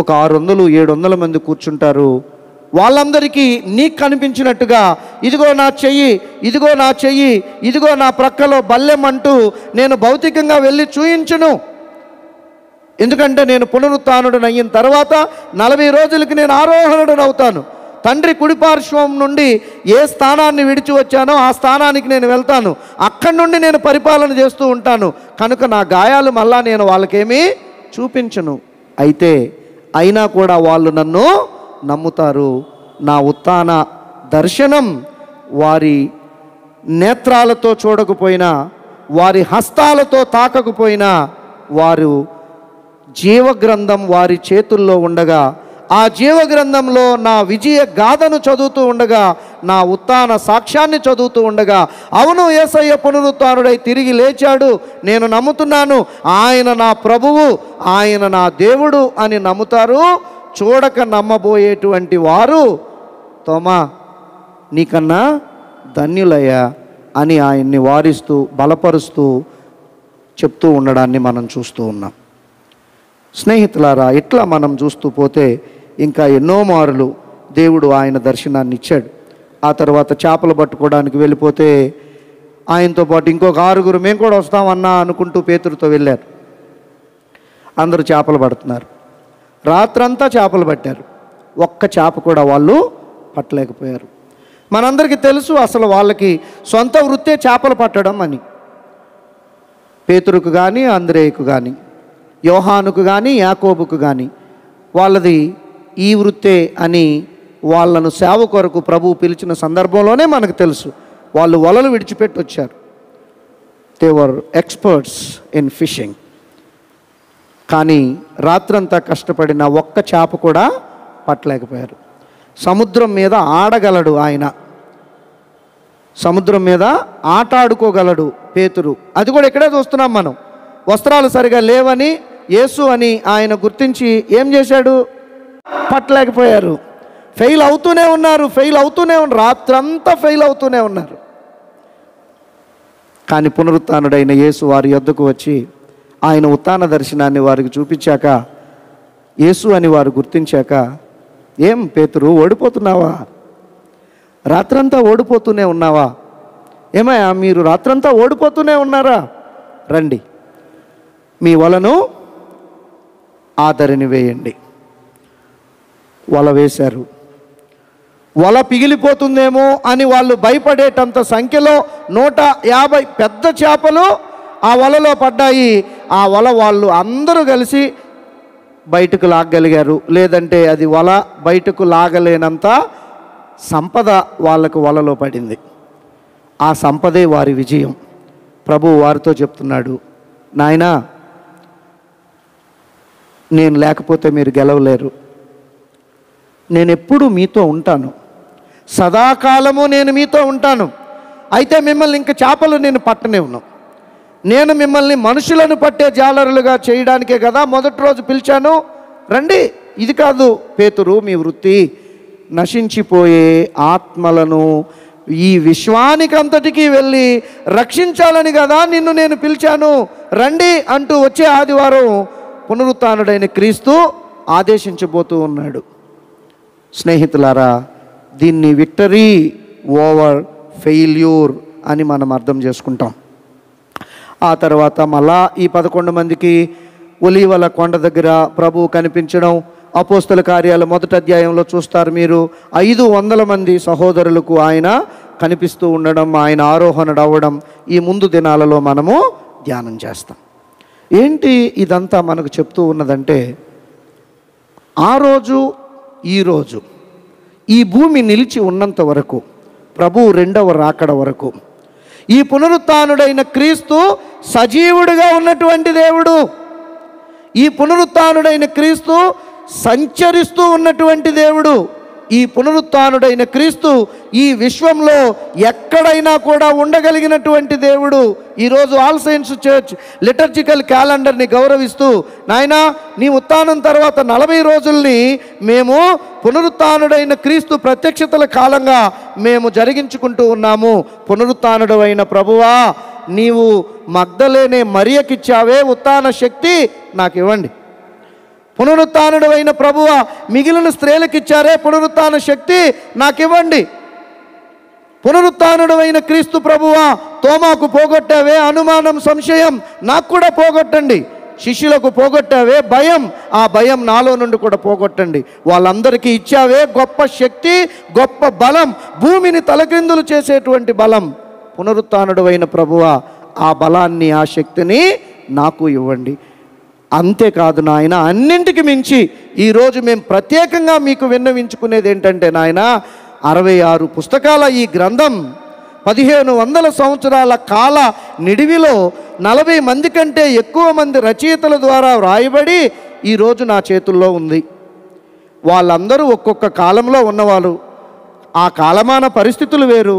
ఒక 600 700 మంది కూర్చుంటారు. వాళ్ళందరికీ నీకు కనిపించినట్టుగా ఇదిగో నా చెయ్యి, ఇదిగో నా చెయ్యి, ఇదిగో నా ప్రక్కలో బల్లెం అంటూ నేను భౌతికంగా వెళ్ళి చూయించును. ఎందుకంటే నేను పునరుత్థానుడు అయిన తర్వాత 40 రోజులకి నేను ఆరోహణుడు అవుతాను. తండ్రి కుడిపార్శ్వం నుండి ఏ స్థానాన్ని విడిచి వచ్చానో ఆ స్థానానికి నేను వెళ్తాను. అక్కడి నుండి నేను పరిపాలన చేస్తూ ఉంటాను. కనుక నా గాయాలు మళ్ళా నేను వాళ్ళకేమీ చూపించను. అయినా కూడా వాళ్ళు నన్ను నమ్ముతారు. నా ఉత్థాన దర్శనం వారి నేత్రాలతో చూడకపోయినా, వారి హస్తాలతో తాకకపోయినా, వారు జీవగ్రంథం వారి చేతుల్లో ఉండగా, ఆ జీవగ్రంథంలో నా విజయ గాథను చదువుతూ ఉండగా, నా ఉత్థాన సాక్ష్యాన్ని చదువుతూ ఉండగా, అవును యేసయ్య పునరుత్థానుడై తిరిగి లేచాడు, నేను నమ్ముతున్నాను, ఆయన నా ప్రభువు, ఆయన నా దేవుడు అని నమ్ముతారు. చూడక నమ్మబోయేటువంటి వారు, తోమా నీకన్నా ధన్యులయ్యా అని ఆయన్ని వారిస్తూ బలపరుస్తూ చెప్తూ ఉండడాన్ని మనం చూస్తూ ఉన్నాం. స్నేహితులారా, ఇట్లా మనం చూస్తూ పోతే ఇంకా ఎన్నో మారులు దేవుడు ఆయన దర్శనాన్ని ఇచ్చాడు. ఆ తర్వాత చేపలు పట్టుకోవడానికి వెళ్ళిపోతే ఆయనతో పాటు ఇంకొక 6 మేము కూడా వస్తామన్నా అనుకుంటూ పేతురుతో వెళ్ళారు. అందరూ చేపలు పడుతున్నారు. రాత్రంతా చేపలు పట్టారు, ఒక్క చేప కూడా వాళ్ళు పట్టలేకపోయారు. మనందరికీ తెలుసు అసలు వాళ్ళకి సొంత వృత్తే చేపలు పట్టడం అని. పేతురుకు కానీ, అంద్రేయుకు కానీ, యోహానుకు కానీ, యాకోబుకు కానీ వాళ్ళది ఈ వృత్తే అని వాళ్ళను సేవ కొరకు ప్రభువు పిలిచిన సందర్భంలోనే మనకు తెలుసు. వాళ్ళు వలలు విడిచిపెట్టి వచ్చారు. They were experts in fishing. కానీ రాత్రంతా కష్టపడిన ఒక్క చేప కూడా పట్టలేకపోయారు. సముద్రం మీద ఆడగలడు ఆయన, సముద్రం మీద ఆట ఆడుకోగలడు పేతురు. అది కూడా ఇక్కడే చూస్తున్నాం మనం. వస్త్రాలు సరిగా లేవని యేసు అని ఆయన గుర్తించి ఏం చేశాడు? పట్టలేకపోయారు. ఫెయిల్ అవుతూనే ఉన్నారు, రాత్రంతా ఫెయిల్ అవుతూనే ఉన్నారు. కానీ పునరుత్థానుడైన యేసు వారి యొద్దకు వచ్చి ఆయన ఉత్థాన దర్శనాన్ని వారికి చూపించాక, యేసు అని వారు గుర్తించాక, ఏం పేతురు ఓడిపోతున్నావా? రాత్రంతా ఓడిపోతూనే ఉన్నావా? ఏమయ్యా మీరు రాత్రంతా ఓడిపోతూనే ఉన్నారా? రండి, మీ వలను ఆదరిని వేయండి. వల వేశారు. వల పిగిలిపోతుందేమో అని వాళ్ళు భయపడేటంత సంఖ్యలో 150 పెద్ద చేపలు ఆ వలలో పడ్డాయి. ఆ వల వాళ్ళు అందరూ కలిసి బయటకు లాగగలిగారు. లేదంటే అది వల బయటకు లాగలేనంత సంపద వాళ్ళకు వలలో పడింది. ఆ సంపదే వారి విజయం. ప్రభువు వారితో చెప్తున్నాడు, నాయనా నేను లేకపోతే మీరు గెలవలేరు. నేను ఎప్పుడూ మీతో ఉంటాను, సదాకాలము నేను మీతో ఉంటాను. అయితే మిమ్మల్ని ఇంక చేపలు నేను పట్టనివ్వను. నేను మిమ్మల్ని మనుషులను పట్టే జాలరులుగా చేయడానికే కదా మొదటి రోజు పిలిచాను. రండి. ఇది కాదు పేతురు మీ వృత్తి, నశించిపోయే ఆత్మలను ఈ విశ్వానికంతటికీ వెళ్ళి రక్షించాలని కదా నిన్ను నేను పిలిచాను. రండి అంటూ వచ్చే ఆదివారం పునరుత్థానుడైన క్రీస్తు ఆదేశించబోతూ ఉన్నాడు. స్నేహితులారా, దీన్ని విక్టరీ ఓవర్ ఫెయిల్యూర్ అని మనం అర్థం చేసుకుంటాం. ఆ తర్వాత మళ్ళా ఈ 11 మందికి ఒలీవల కొండ దగ్గర ప్రభువు కనిపించడం, అపోస్తల కార్యాల 1వ అధ్యాయంలో చూస్తారు మీరు. 500 మంది సహోదరులకు ఆయన కనిపిస్తూ ఉండడం, ఆయన ఆరోహణుడు అవ్వడం ఈ ముందు దినాలలో మనము ధ్యానం చేస్తాం. ఏంటి ఇదంతా మనకు చెప్తూ ఉన్నదంటే, ఆ రోజు ఈరోజు ఈ భూమి నిలిచి ఉన్నంత వరకు, ప్రభువు 2వ రాకడ వరకు ఈ పునరుత్థానుడైన క్రీస్తు సజీవుడిగా ఉన్నటువంటి దేవుడు. ఈ పునరుత్థానుడైన క్రీస్తు సంచరిస్తూ ఉన్నటువంటి దేవుడు. ఈ పునరుత్థానుడైన క్రీస్తు ఈ విశ్వంలో ఎక్కడైనా కూడా ఉండగలిగినటువంటి దేవుడు. ఈరోజు ఆల్ సెయింట్స్ చర్చ్ లిటర్జికల్ క్యాలెండర్ని గౌరవిస్తూ, నాయనా నీ ఉత్థానం తర్వాత 40 రోజుల్ని మేము పునరుత్థానుడైన క్రీస్తు ప్రత్యక్షతల కాలంగా మేము జరిగించుకుంటూ ఉన్నాము. పునరుత్థానుడు అయిన ప్రభువా, నీవు మగ్దలేనే మరియకిచ్చావే ఉత్థాన శక్తి, నాకు ఇవ్వండి. పునరుత్థానుడు అయిన ప్రభువా, మిగిలిన స్త్రీలకు ఇచ్చారే పునరుత్థాన శక్తి, నాకు ఇవ్వండి. పునరుత్థానుడు అయిన క్రీస్తు ప్రభువా, తోమాకు పోగొట్టావే అనుమానం, సంశయం, నాకు కూడా పోగొట్టండి. శిష్యులకు పోగొట్టావే భయం, ఆ భయం నాలో నుండి కూడా పోగొట్టండి. వాళ్ళందరికీ ఇచ్చావే గొప్ప శక్తి, గొప్ప బలం, భూమిని తలక్రిందులు చేసేటువంటి బలం. పునరుత్థానుడు అయిన ప్రభువా, ఆ బలాన్ని, ఆ శక్తిని నాకు ఇవ్వండి. అంతేకాదు నాయన, అన్నింటికి మించి ఈరోజు మేము ప్రత్యేకంగా మీకు విన్నవించుకునేది ఏంటంటే నాయన, 66 పుస్తకాల ఈ గ్రంథం 1500 సంవత్సరాల కాల నిడివిలో 40 మంది కంటే ఎక్కువ మంది రచయితల ద్వారా వ్రాయబడి ఈరోజు నా చేతుల్లో ఉంది. వాళ్ళందరూ ఒక్కొక్క కాలంలో ఉన్నవాళ్ళు. ఆ కాలమాన పరిస్థితులు వేరు,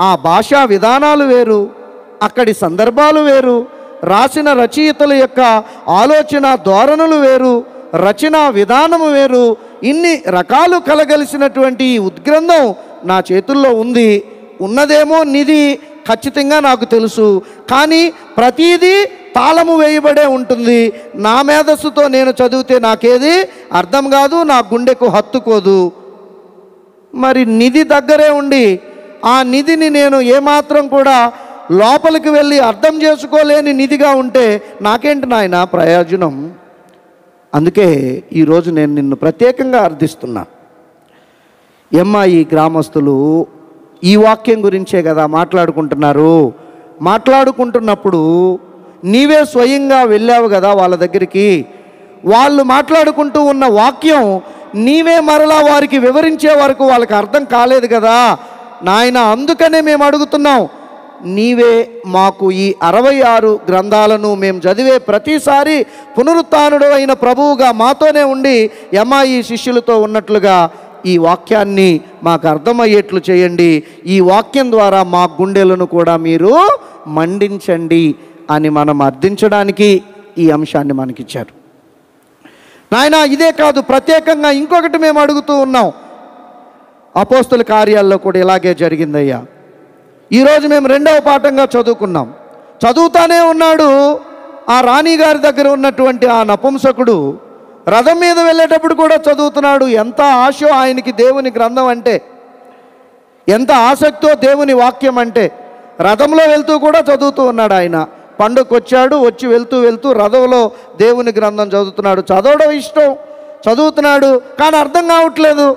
ఆ భాషా విధానాలు వేరు, అక్కడి సందర్భాలు వేరు, రాసిన రచయితల యొక్క ఆలోచన ధోరణులు వేరు, రచనా విధానము వేరు. ఇన్ని రకాలు కలగలిసినటువంటి ఈ ఉద్గ్రంథం నా చేతుల్లో ఉంది. ఉన్నదేమో నిధి ఖచ్చితంగా నాకు తెలుసు, కానీ ప్రతీదీ తాళము వేయబడే ఉంటుంది. నా మేధస్సుతో నేను చదివితే నాకేది అర్థం కాదు, నా గుండెకు హత్తుకోదు. మరి నిధి దగ్గరే ఉండి ఆ నిధిని నేను ఏమాత్రం కూడా లోపలికి వెళ్ళి అర్థం చేసుకోలేని నిధిగా ఉంటే నాకేంటి నాయన ప్రయోజనం? అందుకే ఈరోజు నేను నిన్ను ప్రత్యేకంగా అర్థిస్తున్నా. ఈ గ్రామస్తులు ఈ వాక్యం గురించే కదా మాట్లాడుకుంటున్నారు. మాట్లాడుకుంటున్నప్పుడు నీవే స్వయంగా వెళ్ళావు కదా వాళ్ళ దగ్గరికి. వాళ్ళు మాట్లాడుకుంటూ ఉన్న వాక్యం నీవే మరలా వారికి వివరించే వరకు వాళ్ళకి అర్థం కాలేదు కదా నాయన. అందుకనే మేము అడుగుతున్నాం, నీవే మాకు ఈ 66 గ్రంథాలను మేము చదివే ప్రతిసారి పునరుత్థానుడు అయిన ప్రభువుగా మాతోనే ఉండి ఈ శిష్యులతో ఉన్నట్లుగా ఈ వాక్యాన్ని మాకు అర్థమయ్యేట్లు చేయండి. ఈ వాక్యం ద్వారా మా గుండెలను కూడా మీరు మండించండి అని మనం అర్థించడానికి ఈ అంశాన్ని మనకిచ్చారు నాయన. ఇదే కాదు, ప్రత్యేకంగా ఇంకొకటి మేము అడుగుతూ ఉన్నాం. అపోస్తుల కార్యాల్లో కూడా ఇలాగే జరిగిందయ్యా. ఈరోజు మేము రెండవ పాఠంగా చదువుకున్నాం. చదువుతానే ఉన్నాడు. ఆ రాణిగారి దగ్గర ఉన్నటువంటి ఆ నపుంసకుడు రథం మీద వెళ్ళేటప్పుడు కూడా చదువుతున్నాడు. ఎంత ఆశో ఆయనకి దేవుని గ్రంథం అంటే, ఎంత ఆసక్తో దేవుని వాక్యం అంటే, రథంలో వెళ్తూ కూడా చదువుతూ ఉన్నాడు. ఆయన పండుగకు వచ్చాడు, వచ్చి వెళ్తూ రథంలో దేవుని గ్రంథం చదువుతున్నాడు. చదవడం ఇష్టం, చదువుతున్నాడు, కానీ అర్థం కావట్లేదు.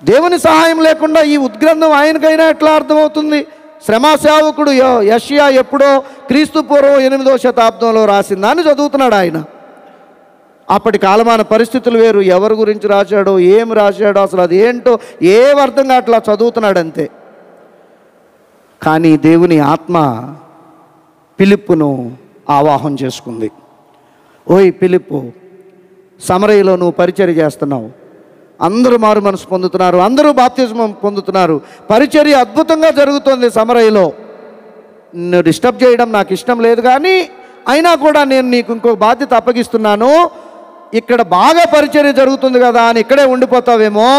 దేవుని సహాయం లేకుండా ఈ ఉద్గ్రంథం ఆయనకైనా ఎట్లా అర్థమవుతుంది? శ్రమా సేవకుడు యెషయా ఎప్పుడో క్రీస్తు పూర్వం 8వ శతాబ్దంలో రాసిందాన్ని చదువుతున్నాడు ఆయన. అప్పటి కాలమాన పరిస్థితులు వేరు. ఎవరి గురించి రాశాడో, ఏం రాశాడో, అసలు అది ఏంటో ఏం అర్థం కావట్లా, చదువుతున్నాడు అంతే. కానీ దేవుని ఆత్మ ఫిలిప్పును ఆవాహం చేసుకుంది. ఓయ్ ఫిలిప్పు, సమరయలో నువ్వు పరిచర్య చేస్తున్నావు, అందరూ మారు మనసు పొందుతున్నారు, అందరూ బాప్తిస్మం పొందుతున్నారు, పరిచర్య అద్భుతంగా జరుగుతుంది సమరయలో. నిన్ను డిస్టర్బ్ చేయడం నాకు ఇష్టం లేదు, కానీ అయినా కూడా నేను నీకు ఇంకొక బాధ్యత అప్పగిస్తున్నాను. ఇక్కడ బాగా పరిచర్య జరుగుతుంది కదా అని ఇక్కడే ఉండిపోతావేమో,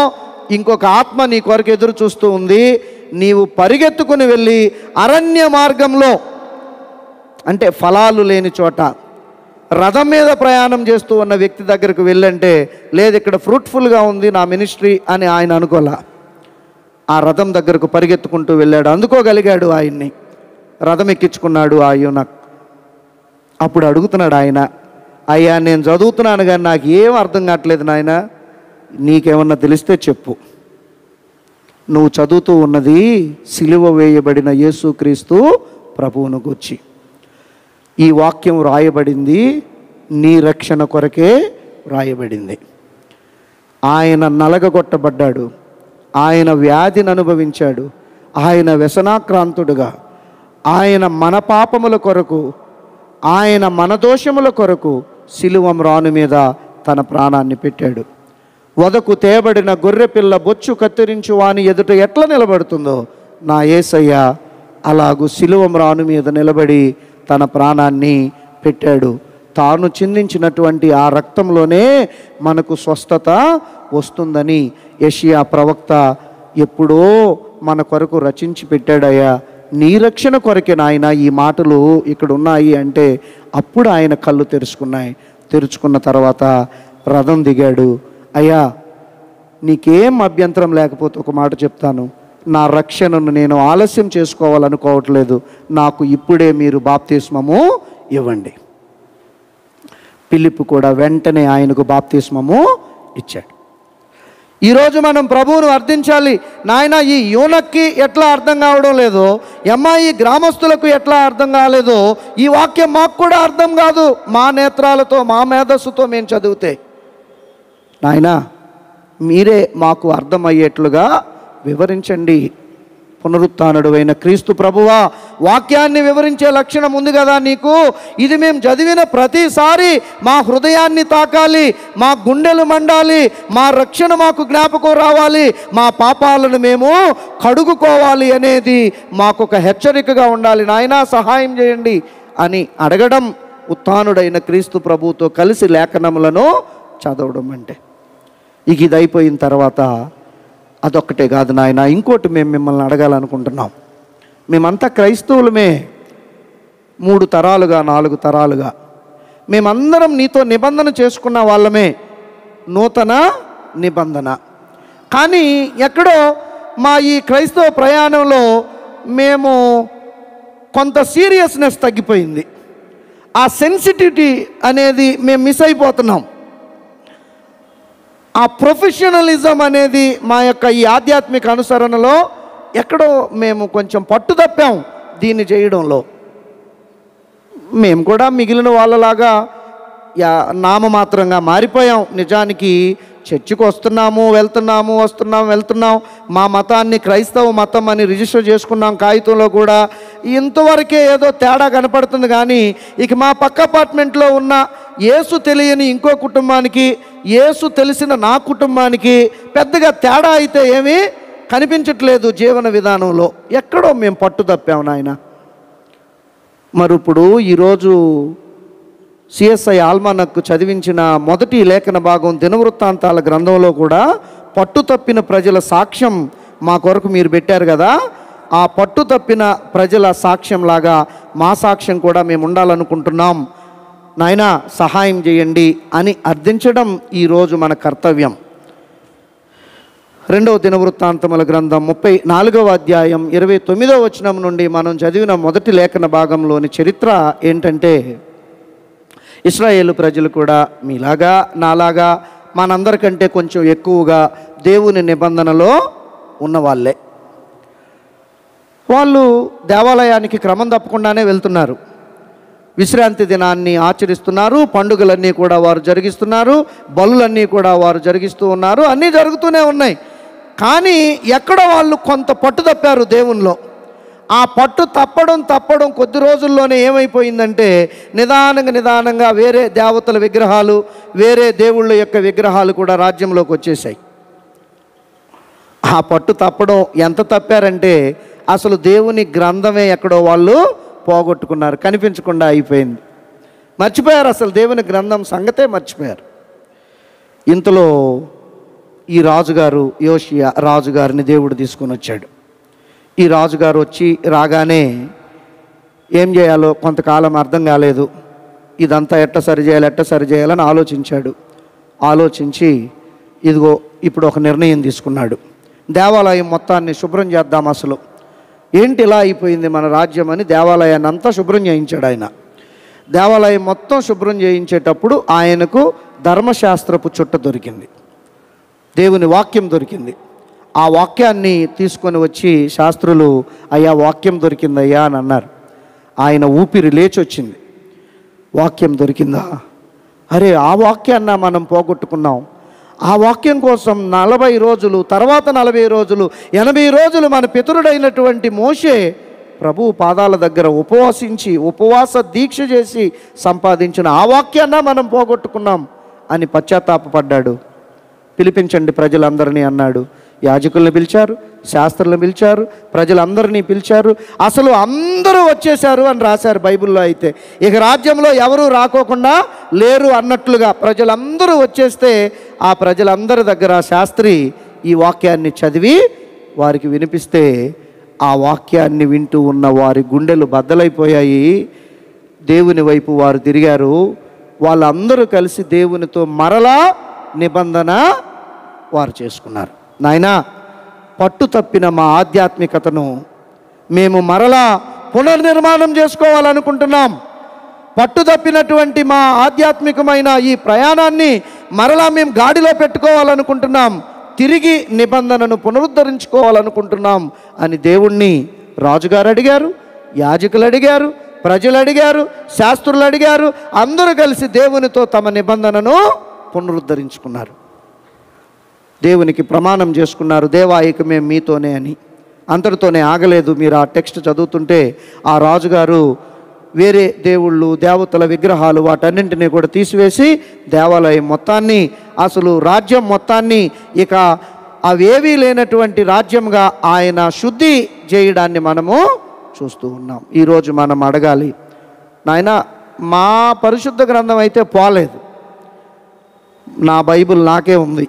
ఇంకొక ఆత్మ నీ కొరకు ఎదురు చూస్తూ ఉంది. నీవు పరిగెత్తుకుని వెళ్ళి అరణ్య మార్గంలో, అంటే ఫలాలు లేని చోట, రథం మీద ప్రయాణం చేస్తూ ఉన్న వ్యక్తి దగ్గరకు వెళ్ళంటే, లేదు ఇక్కడ ఫ్రూట్ఫుల్గా ఉంది నా మినిస్ట్రీ అని ఆయన అనుకోలే. ఆ రథం దగ్గరకు పరిగెత్తుకుంటూ వెళ్ళాడు, అందుకోగలిగాడు ఆయన్ని. రథం ఎక్కించుకున్నాడు ఆ యూనక్. అప్పుడు అడుగుతున్నాడు ఆయన, అయ్యా నేను చదువుతున్నాను కానీ నాకు ఏం అర్థం కావట్లేదు నాయన, నీకేమన్నా తెలిస్తే చెప్పు. నువ్వు చదువుతూ ఉన్నది సిలువ వేయబడిన యేసుక్రీస్తు ప్రభువును గూర్చి. ఈ వాక్యం రాయబడింది నీ రక్షణ కొరకే రాయబడింది. ఆయన నలగగొట్టబడ్డాడు, ఆయన వ్యాధిని అనుభవించాడు, ఆయన వ్యసనాక్రాంతుడుగా, ఆయన మన పాపముల కొరకు, ఆయన మన దోషముల కొరకు సిలువ మ్రాను మీద తన ప్రాణాన్ని పెట్టాడు. వదకు తేబడిన గొర్రెపిల్ల బొచ్చు కత్తిరించు వాని ఎదుట ఎట్లా నిలబడుతుందో నా యేసయ్య అలాగూ సిలువ మ్రాను మీద నిలబడి తన ప్రాణాన్ని పెట్టాడు. తాను చిందించినటువంటి ఆ రక్తంలోనే మనకు స్వస్థత వస్తుందని యెషయా ప్రవక్త ఎప్పుడో మన కొరకు రచించి పెట్టాడయ్యా. నీ రక్షణ కొరకే నాయన ఈ మాటలు ఇక్కడ ఉన్నాయి అంటే, అప్పుడు ఆయన కళ్ళు తెరుచుకున్నాయి. తెరుచుకున్న తర్వాత రథం దిగాడు. అయ్యా నీకేం అభ్యంతరం లేకపోతే ఒక మాట చెప్తాను, నా రక్షణను నేను ఆలస్యం చేసుకోవాలనుకోవట్లేదు, నాకు ఇప్పుడే మీరు బాప్తిస్మము ఇవ్వండి. ఫిలిప్పు కూడా వెంటనే ఆయనకు బాప్తిస్మము ఇచ్చాడు. ఈరోజు మనం ప్రభువును అర్థించాలి. నాయన ఈ యూనక్కి ఎట్లా అర్థం కావడం లేదో, ఈ గ్రామస్తులకు ఎట్లా అర్థం కాలేదో, ఈ వాక్యం మాకు కూడా అర్థం కాదు. మా నేత్రాలతో మా మేధస్సుతో మేము చదివితే, నాయన మీరే మాకు అర్థమయ్యేట్లుగా వివరించండి. పునరుత్థానుడైన క్రీస్తు ప్రభువా, వాక్యాన్ని వివరించే లక్షణం ఉంది కదా నీకు. ఇది మేము చదివిన ప్రతిసారి మా హృదయాన్ని తాకాలి, మా గుండెలు మండాలి, మా రక్షణ మాకు జ్ఞాపకం రావాలి, మా పాపాలను మేము కడుగుకోవాలి అనేది మాకు ఒక హెచ్చరికగా ఉండాలి. నాయనా సహాయం చేయండి అని అడగడం ఉత్థానుడైన క్రీస్తు ప్రభువుతో కలిసి లేఖనములను చదవడం అంటే. ఇక ఇది అయిపోయిన తర్వాత అదొక్కటే కాదు నాయన, ఇంకోటి మేము మిమ్మల్ని అడగాలనుకుంటున్నాం. మేమంతా క్రైస్తవులమే, 3 తరాలుగా 4 తరాలుగా మేమందరం నీతో నిబంధన చేసుకున్న వాళ్ళమే, నూతన నిబంధన. కానీ ఎక్కడో మా ఈ క్రైస్తవ ప్రయాణంలో మేము కొంత సీరియస్నెస్ తగ్గిపోయింది. ఆ సెన్సిటివిటీ అనేది మేము మిస్ అయిపోతున్నాం. ఆ ప్రొఫెషనలిజం అనేది మా యొక్క ఈ ఆధ్యాత్మిక అనుసరణలో ఎక్కడో మేము కొంచెం పట్టుదప్పాం దీన్ని చేయడంలో. మేము కూడా మిగిలిన వాళ్ళలాగా నామమాత్రంగా మారిపోయాం. నిజానికి చర్చికి వస్తున్నాము, వెళ్తున్నాం. మా మతాన్ని క్రైస్తవ మతం అని రిజిస్టర్ చేసుకున్నాం కాగితంలో కూడా. ఇంతవరకే ఏదో తేడా కనపడుతుంది. కానీ ఇక మా పక్క అపార్ట్మెంట్లో ఉన్న యేసు తెలియని ఇంకో కుటుంబానికి, యేసు తెలిసిన నా కుటుంబానికి పెద్దగా తేడా అయితే ఏమీ కనిపించట్లేదు జీవన విధానంలో. ఎక్కడో మేము పట్టు తప్పాము నాయన. మరి ఇప్పుడు ఈరోజు సిఎస్ఐ ఆల్మానక్కు చదివించిన మొదటి లేఖన భాగం దినవృత్తాంతాల గ్రంథంలో కూడా పట్టు తప్పిన ప్రజల సాక్ష్యం మా కొరకు మీరు పెట్టారు కదా, ఆ పట్టు తప్పిన ప్రజల సాక్ష్యంలాగా మా సాక్ష్యం కూడా మేము ఉండాలనుకుంటున్నాం, నాయనా సహాయం చేయండి అని అర్థించడం ఈరోజు మన కర్తవ్యం. 2వ దినవృత్తాంతముల గ్రంథం 34వ అధ్యాయం 29వ వచనం నుండి మనం చదివిన మొదటి లేఖన భాగంలోని చరిత్ర ఏంటంటే, ఇశ్రాయేలు ప్రజలు కూడా మీలాగా నాలాగా మనందరికంటే కొంచెం ఎక్కువగా దేవుని నిబంధనలో ఉన్నవాళ్ళే. వాళ్ళు దేవాలయానికి క్రమం తప్పకుండానే వెళ్తున్నారు, విశ్రాంతి దినాన్ని ఆచరిస్తున్నారు, పండుగలన్నీ కూడా వారు జరిగిస్తున్నారు, బలులన్నీ కూడా వారు జరిగిస్తూ ఉన్నారు, అన్నీ జరుగుతూనే ఉన్నాయి. కానీ ఎక్కడ వాళ్ళు కొంత పట్టు తప్పారు దేవునిలో. ఆ పట్టు తప్పడం కొద్ది రోజుల్లోనే ఏమైపోయిందంటే నిదానంగా వేరే దేవతల విగ్రహాలు, వేరే దేవుళ్ళ యొక్క విగ్రహాలు కూడా రాజ్యంలోకి వచ్చేసాయి. ఆ పట్టు తప్పడం ఎంత తప్పారంటే అసలు దేవుని గ్రంథమే ఎక్కడో వాళ్ళు పోగొట్టుకున్నారు, కనిపించకుండా అయిపోయింది, మర్చిపోయారు, అసలు దేవుని గ్రంథం సంగతే మర్చిపోయారు. ఇంతలో ఈ రాజుగారు యోషియా రాజుగారిని దేవుడు తీసుకొని వచ్చాడు. ఈ రాజుగారు రాగానే ఏం చేయాలో కొంతకాలం అర్థం కాలేదు, ఇదంతా ఎట్ట సరిచేయాలని ఆలోచించాడు. ఆలోచించి ఇదిగో ఇప్పుడు ఒక నిర్ణయం తీసుకున్నాడు, దేవాలయం మొత్తాన్ని శుభ్రం చేద్దాం, అసలు ఏంటి ఇలా అయిపోయింది మన రాజ్యం అని దేవాలయాన్ని అంతా శుభ్రం చేయించాడు ఆయన. దేవాలయం మొత్తం శుభ్రం చేయించేటప్పుడు ఆయనకు ధర్మశాస్త్రపు చుట్ట దొరికింది, దేవుని వాక్యం దొరికింది. ఆ వాక్యాన్ని తీసుకొని వచ్చి శాస్త్రులు, అయ్యా వాక్యం దొరికిందయ్యా అని అన్నారు. ఆయన ఊపిరి లేచి వచ్చింది, వాక్యం దొరికిందా, అరే ఆ వాక్యాన్ని మనం పోగొట్టుకున్నాం. ఆ వాక్యం కోసం 40 రోజులు, తర్వాత 40 రోజులు, 80 రోజులు మన పితరుడైనటువంటి మోషే ప్రభు పాదాల దగ్గర ఉపవాస దీక్ష చేసి సంపాదించిన ఆ వాక్యాన్ని మనం పోగొట్టుకున్నాం అని పశ్చాత్తాపపడ్డాడు. పిలిపించండి ప్రజలందరినీ అన్నాడు. యాజకుల్ని పిలిచారు, శాస్త్రులను పిలిచారు, ప్రజలందరినీ పిలిచారు. అసలు అందరూ వచ్చేశారు అని రాశారు బైబిల్లో. అయితే ఇక రాజ్యంలో ఎవరూ రాకోకుండా లేరు అన్నట్లుగా ప్రజలందరూ వచ్చేస్తే ఆ ప్రజలందరి దగ్గర శాస్త్రి ఈ వాక్యాన్ని చదివి వారికి వినిపిస్తే ఆ వాక్యాన్ని వింటూ ఉన్న వారి గుండెలు బద్దలైపోయాయి. దేవుని వైపు వారు తిరిగారు. వాళ్ళందరూ కలిసి దేవునితో మరలా నిబంధన వారు చేసుకున్నారు. నాయనా, పట్టు తప్పిన మా ఆధ్యాత్మికతను మేము మరలా పునర్నిర్మాణం చేసుకోవాలనుకుంటున్నాం. పట్టు తప్పినటువంటి మా ఆధ్యాత్మికమైన ఈ ప్రయాణాన్ని మరలా మేము గాడిలో పెట్టుకోవాలనుకుంటున్నాం, తిరిగి నిబంధనను పునరుద్ధరించుకోవాలనుకుంటున్నాం అని దేవుణ్ణి రాజుగారు అడిగారు, యాజకులు అడిగారు, ప్రజలు అడిగారు, శాస్త్రులు అడిగారు. అందరూ కలిసి దేవునితో తమ నిబంధనను పునరుద్ధరించుకున్నారు. దేవునికి ప్రమాణం చేసుకున్నారు, దేవా ఇక మేము మీతోనే అని. అంతటితోనే ఆగలేదు. మీరు ఆ టెక్స్ట్ చదువుతుంటే ఆ రాజుగారు వేరే దేవుళ్ళు, దేవతల విగ్రహాలు వాటన్నింటినీ కూడా తీసివేసి దేవాలయం మొత్తాన్ని, అసలు రాజ్యం మొత్తాన్ని ఇక అవేవీ లేనటువంటి రాజ్యంగా ఆయన శుద్ధి చేయడాన్ని మనము చూస్తూ ఉన్నాం. ఈరోజు మనం అడగాలి, నాయన మా పరిశుద్ధ గ్రంథం అయితే పోలేదు, నా బైబిల్ నాకే ఉంది,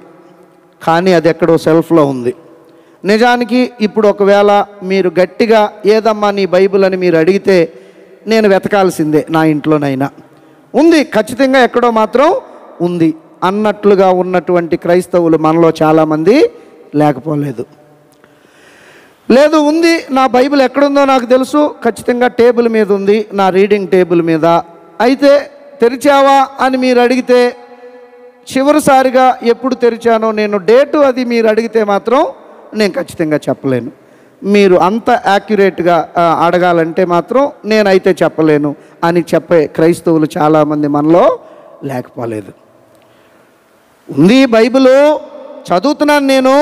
కానీ అది ఎక్కడో సెల్ఫ్లో ఉంది. నిజానికి ఇప్పుడు ఒకవేళ మీరు గట్టిగా ఏదమ్మా నీ బైబిల్ అని మీరు అడిగితే నేను వెతకాల్సిందే, నా ఇంట్లోనైనా ఉంది, ఖచ్చితంగా ఎక్కడో మాత్రం ఉంది అన్నట్లుగా ఉన్నటువంటి క్రైస్తవులు మనలో చాలామంది లేకపోలేదు. లేదు, ఉంది, నా బైబిల్ ఎక్కడుందో నాకు తెలుసు, ఖచ్చితంగా టేబుల్ మీద ఉంది, నా రీడింగ్ టేబుల్ మీద. అయితే తెరిచావా అని మీరు అడిగితే చివరిసారిగా ఎప్పుడు తెరిచానో నేను డేటు అది మీరు అడిగితే మాత్రం నేను ఖచ్చితంగా చెప్పలేను. మీరు అంత యాక్యురేట్గా అడగాలంటే మాత్రం నేనైతే చెప్పలేను అని చెప్పే క్రైస్తవులు చాలామంది మనలో లేకపోలేదు. ఉంది బైబిలు, చదువుతున్నాను నేను,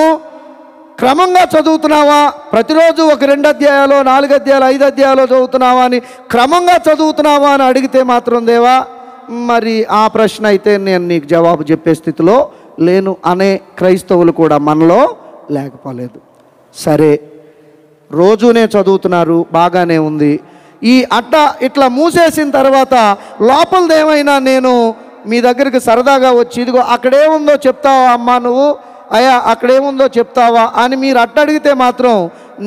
క్రమంగా చదువుతున్నావా, ప్రతిరోజు ఒక 2 అధ్యాయాలు 4 అధ్యాయాలు 5 అధ్యాయాలు చదువుతున్నావా అని క్రమంగా చదువుతున్నావా అని అడిగితే మాత్రం దేవా మరి ఆ ప్రశ్న అయితే నేను నీకు జవాబు చెప్పే స్థితిలో లేను అనే క్రైస్తవులు కూడా మనలో లేకపోలేదు. సరే, రోజునే చదువుతున్నారు, బాగానే ఉంది, ఈ అట్ట ఇట్లా మూసేసిన తర్వాత లోపలదేమైనా నేను మీ దగ్గరికి సరదాగా వచ్చి ఇదిగో అక్కడేముందో చెప్తావా అమ్మా నువ్వు, అయ్యా అక్కడేముందో చెప్తావా అని మీరు అట్ట అడిగితే మాత్రం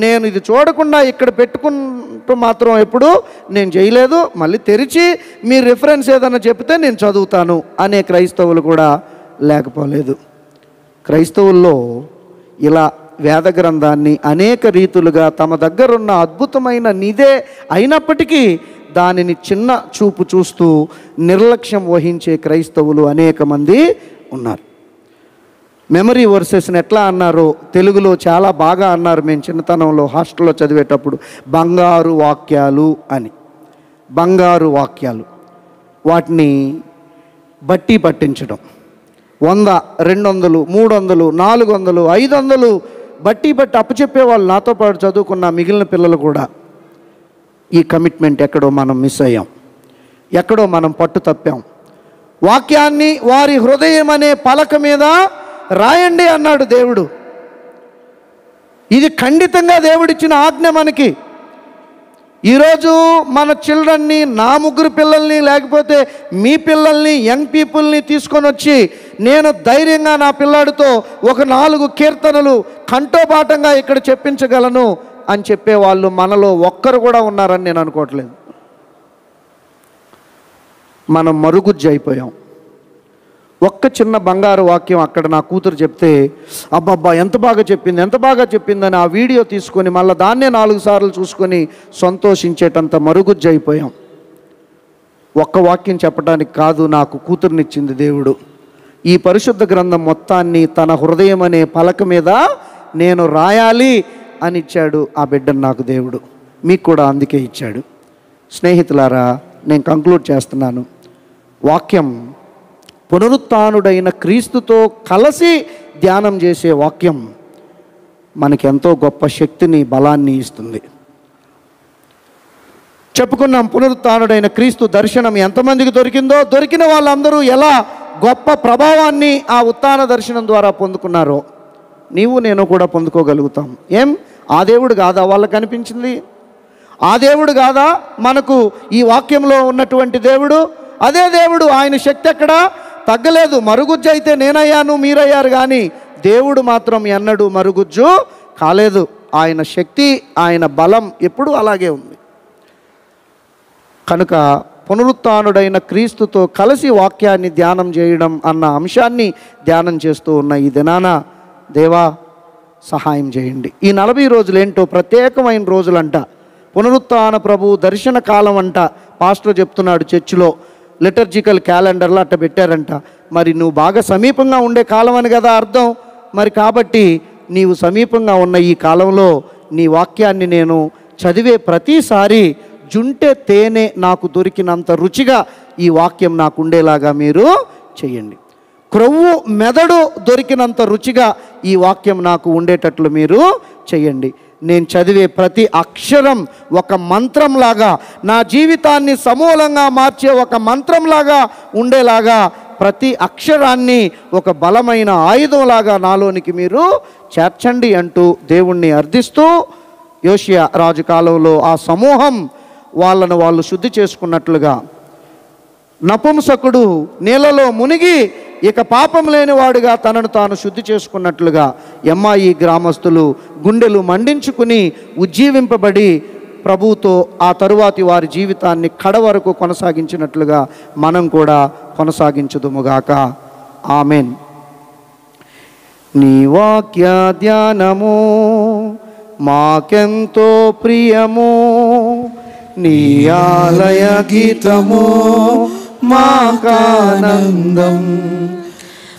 నేను ఇది చూడకుండా ఇక్కడ పెట్టుకుంటూ మాత్రం ఎప్పుడు నేను చేయలేదు. మళ్ళీ తెరిచి మీరు రిఫరెన్స్ ఏదైనా చెప్తే నేను చదువుతాను అనే క్రైస్తవులు కూడా లేకపోలేదు. క్రైస్తవుల్లో ఇలా వేద గ్రంథాన్ని అనేక రీతులుగా తమ దగ్గరున్న అద్భుతమైన నిదే అయినప్పటికీ దానిని చిన్న చూపు చూస్తూ నిర్లక్ష్యం వహించే క్రైస్తవులు అనేక మంది ఉన్నారు. మెమరీ వర్సెస్ని ఎట్లా అన్నారో తెలుగులో చాలా బాగా అన్నారు. మేము చిన్నతనంలో హాస్టల్లో చదివేటప్పుడు బంగారు వాక్యాలు అని. బంగారు వాక్యాలు వాటిని బట్టి పట్టించడం, 100, 200, 300, 400, 500 బట్టి అప్పచెప్పేవాళ్ళు. నాతో పాటు చదువుకున్న మిగిలిన పిల్లలు కూడా ఈ కమిట్మెంట్ ఎక్కడో మనం మిస్ అయ్యాం, ఎక్కడో మనం పట్టు తప్పాం. వాక్యాన్ని వారి హృదయం అనే పలక మీద రాయండి అన్నాడు దేవుడు. ఇది ఖండితంగా దేవుడిచ్చిన ఆజ్ఞ మనకి. ఈరోజు మన చిల్డ్రన్ని, నా 3 పిల్లల్ని లేకపోతే మీ పిల్లల్ని, యంగ్ పీపుల్ని తీసుకొని వచ్చి నేను ధైర్యంగా నా పిల్లాడితో ఒక 4 కీర్తనలు కంఠోపాఠంగా ఇక్కడ చెప్పించగలను అని చెప్పేవాళ్ళు మనలో ఒక్కరు కూడా ఉన్నారని నేను అనుకోవట్లేదు. మనం మరుగుజ్జు అయిపోయాం. ఒక్క చిన్న బంగారు వాక్యం అక్కడ నా కూతురు చెప్తే అబ్బబ్బా ఎంత బాగా చెప్పింది, ఎంత బాగా చెప్పిందని ఆ వీడియో తీసుకొని మళ్ళీ దాన్నే 4 సార్లు చూసుకొని సంతోషించేటంత మరుగుజ్జు అయిపోయాం. ఒక్క వాక్యం చెప్పడానికి కాదు నాకు కూతురునిచ్చింది దేవుడు. ఈ పరిశుద్ధ గ్రంథం మొత్తాన్ని తన హృదయం అనే పలక మీద నేను రాయాలి అని ఇచ్చాడు ఆ బిడ్డను నాకు దేవుడు. మీకు కూడా అందుకే ఇచ్చాడు. స్నేహితులారా, నేను కంక్లూడ్ చేస్తున్నాను. వాక్యం పునరుత్థానుడైన క్రీస్తుతో కలిసి ధ్యానం చేసే వాక్యం మనకెంతో గొప్ప శక్తిని, బలాన్ని ఇస్తుంది. చెప్పుకున్నాం, పునరుత్థానుడైన క్రీస్తు దర్శనం ఎంతమందికి దొరికిందో, దొరికిన వాళ్ళందరూ ఎలా గొప్ప ప్రభావాన్ని ఆ ఉత్థాన దర్శనం ద్వారా పొందుకున్నారో నీవు నేను కూడా పొందుకోగలుగుతాం. ఆ దేవుడు కాదా వాళ్ళకు కనిపించింది? ఆ దేవుడు కాదా మనకు ఈ వాక్యంలో ఉన్నటువంటి దేవుడు? అదే దేవుడు. ఆయన శక్తి ఎక్కడా తగ్గలేదు. మరుగుజ్జు అయితే నేనయ్యాను, మీరయ్యారు, కానీ దేవుడు మాత్రం ఎన్నడూ మరుగుజ్జు కాలేదు. ఆయన శక్తి, ఆయన బలం ఎప్పుడూ అలాగే ఉంది. కనుక పునరుత్థానుడైన క్రీస్తుతో కలిసి వాక్యాన్ని ధ్యానం చేయడం అన్న అంశాన్ని ధ్యానం చేస్తూ ఉన్న ఈ దినాన దేవా సహాయం చేయండి. ఈ 40 రోజులు ఏంటో ప్రత్యేకమైన రోజులంట. పునరుత్థాన ప్రభు దర్శన కాలం అంట. పాస్టర్ చెప్తున్నాడు చర్చిలో, లిటర్జికల్ క్యాలెండర్లో అట్ట పెట్టారంట. మరి నువ్వు బాగా సమీపంగా ఉండే కాలం అని కదా అర్థం. మరి కాబట్టి నీవు సమీపంగా ఉన్న ఈ కాలంలో నీ వాక్యాన్ని నేను చదివే ప్రతిసారి జుంటె తేనె నాకు దొరికినంత రుచిగా ఈ వాక్యం నాకు ఉండేలాగా మీరు చేయండి. క్రొవ్వు మెదడు దొరికినంత రుచిగా ఈ వాక్యం నాకు ఉండేటట్లు మీరు చేయండి. నేను చదివే ప్రతి అక్షరం ఒక మంత్రంలాగా, నా జీవితాన్ని సమూలంగా మార్చే ఒక మంత్రంలాగా ఉండేలాగా, ప్రతి అక్షరాన్ని ఒక బలమైన ఆయుధంలాగా నాలోనికి మీరు చేర్చండి అంటూ దేవుణ్ణి అర్థిస్తూ, యోషియా రాజు కాలంలో ఆ సమూహం వాళ్ళను వాళ్ళు శుద్ధి చేసుకున్నట్లుగా, నపుంసకుడు నీళ్ళలో మునిగి ఇక పాపం లేనివాడుగా తనను తాను శుద్ధి చేసుకున్నట్లుగా ఎమ్మాయి గ్రామస్తులు గుండెలు మండించుకుని ఉజ్జీవింపబడి ప్రభువుతో ఆ తరువాతి వారి జీవితాన్ని కడవరకు కొనసాగించినట్లుగా మనం కూడా కొనసాగించుదుముగాక. ఆమెన్. నీ వాక్య ధ్యానము మాకెంతో ప్రియము, నీ ఆలయ గీతము మాకానందం.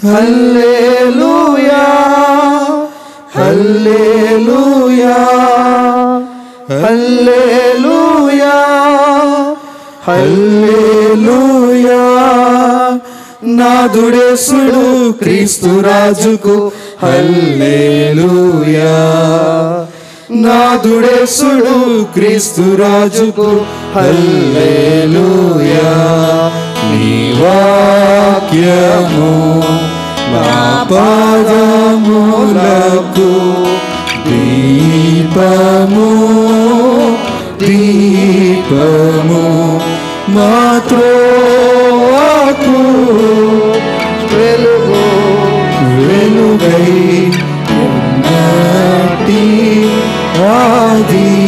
హల్లెలూయా హల్లెలూయా హల్లెలూయా హల్లెలూయా. నాదుడేసుడు క్రీస్తు రాజుకు హల్లెలూయా. నాదుడేసుడు క్రీస్తు రాజుకు హల్లెలూయా. నీ వాక్యము నా పాదములకు దీపము దీపము. మాత్రోకు వెలుగు వెలుగై ఉన్నట్టి ఆది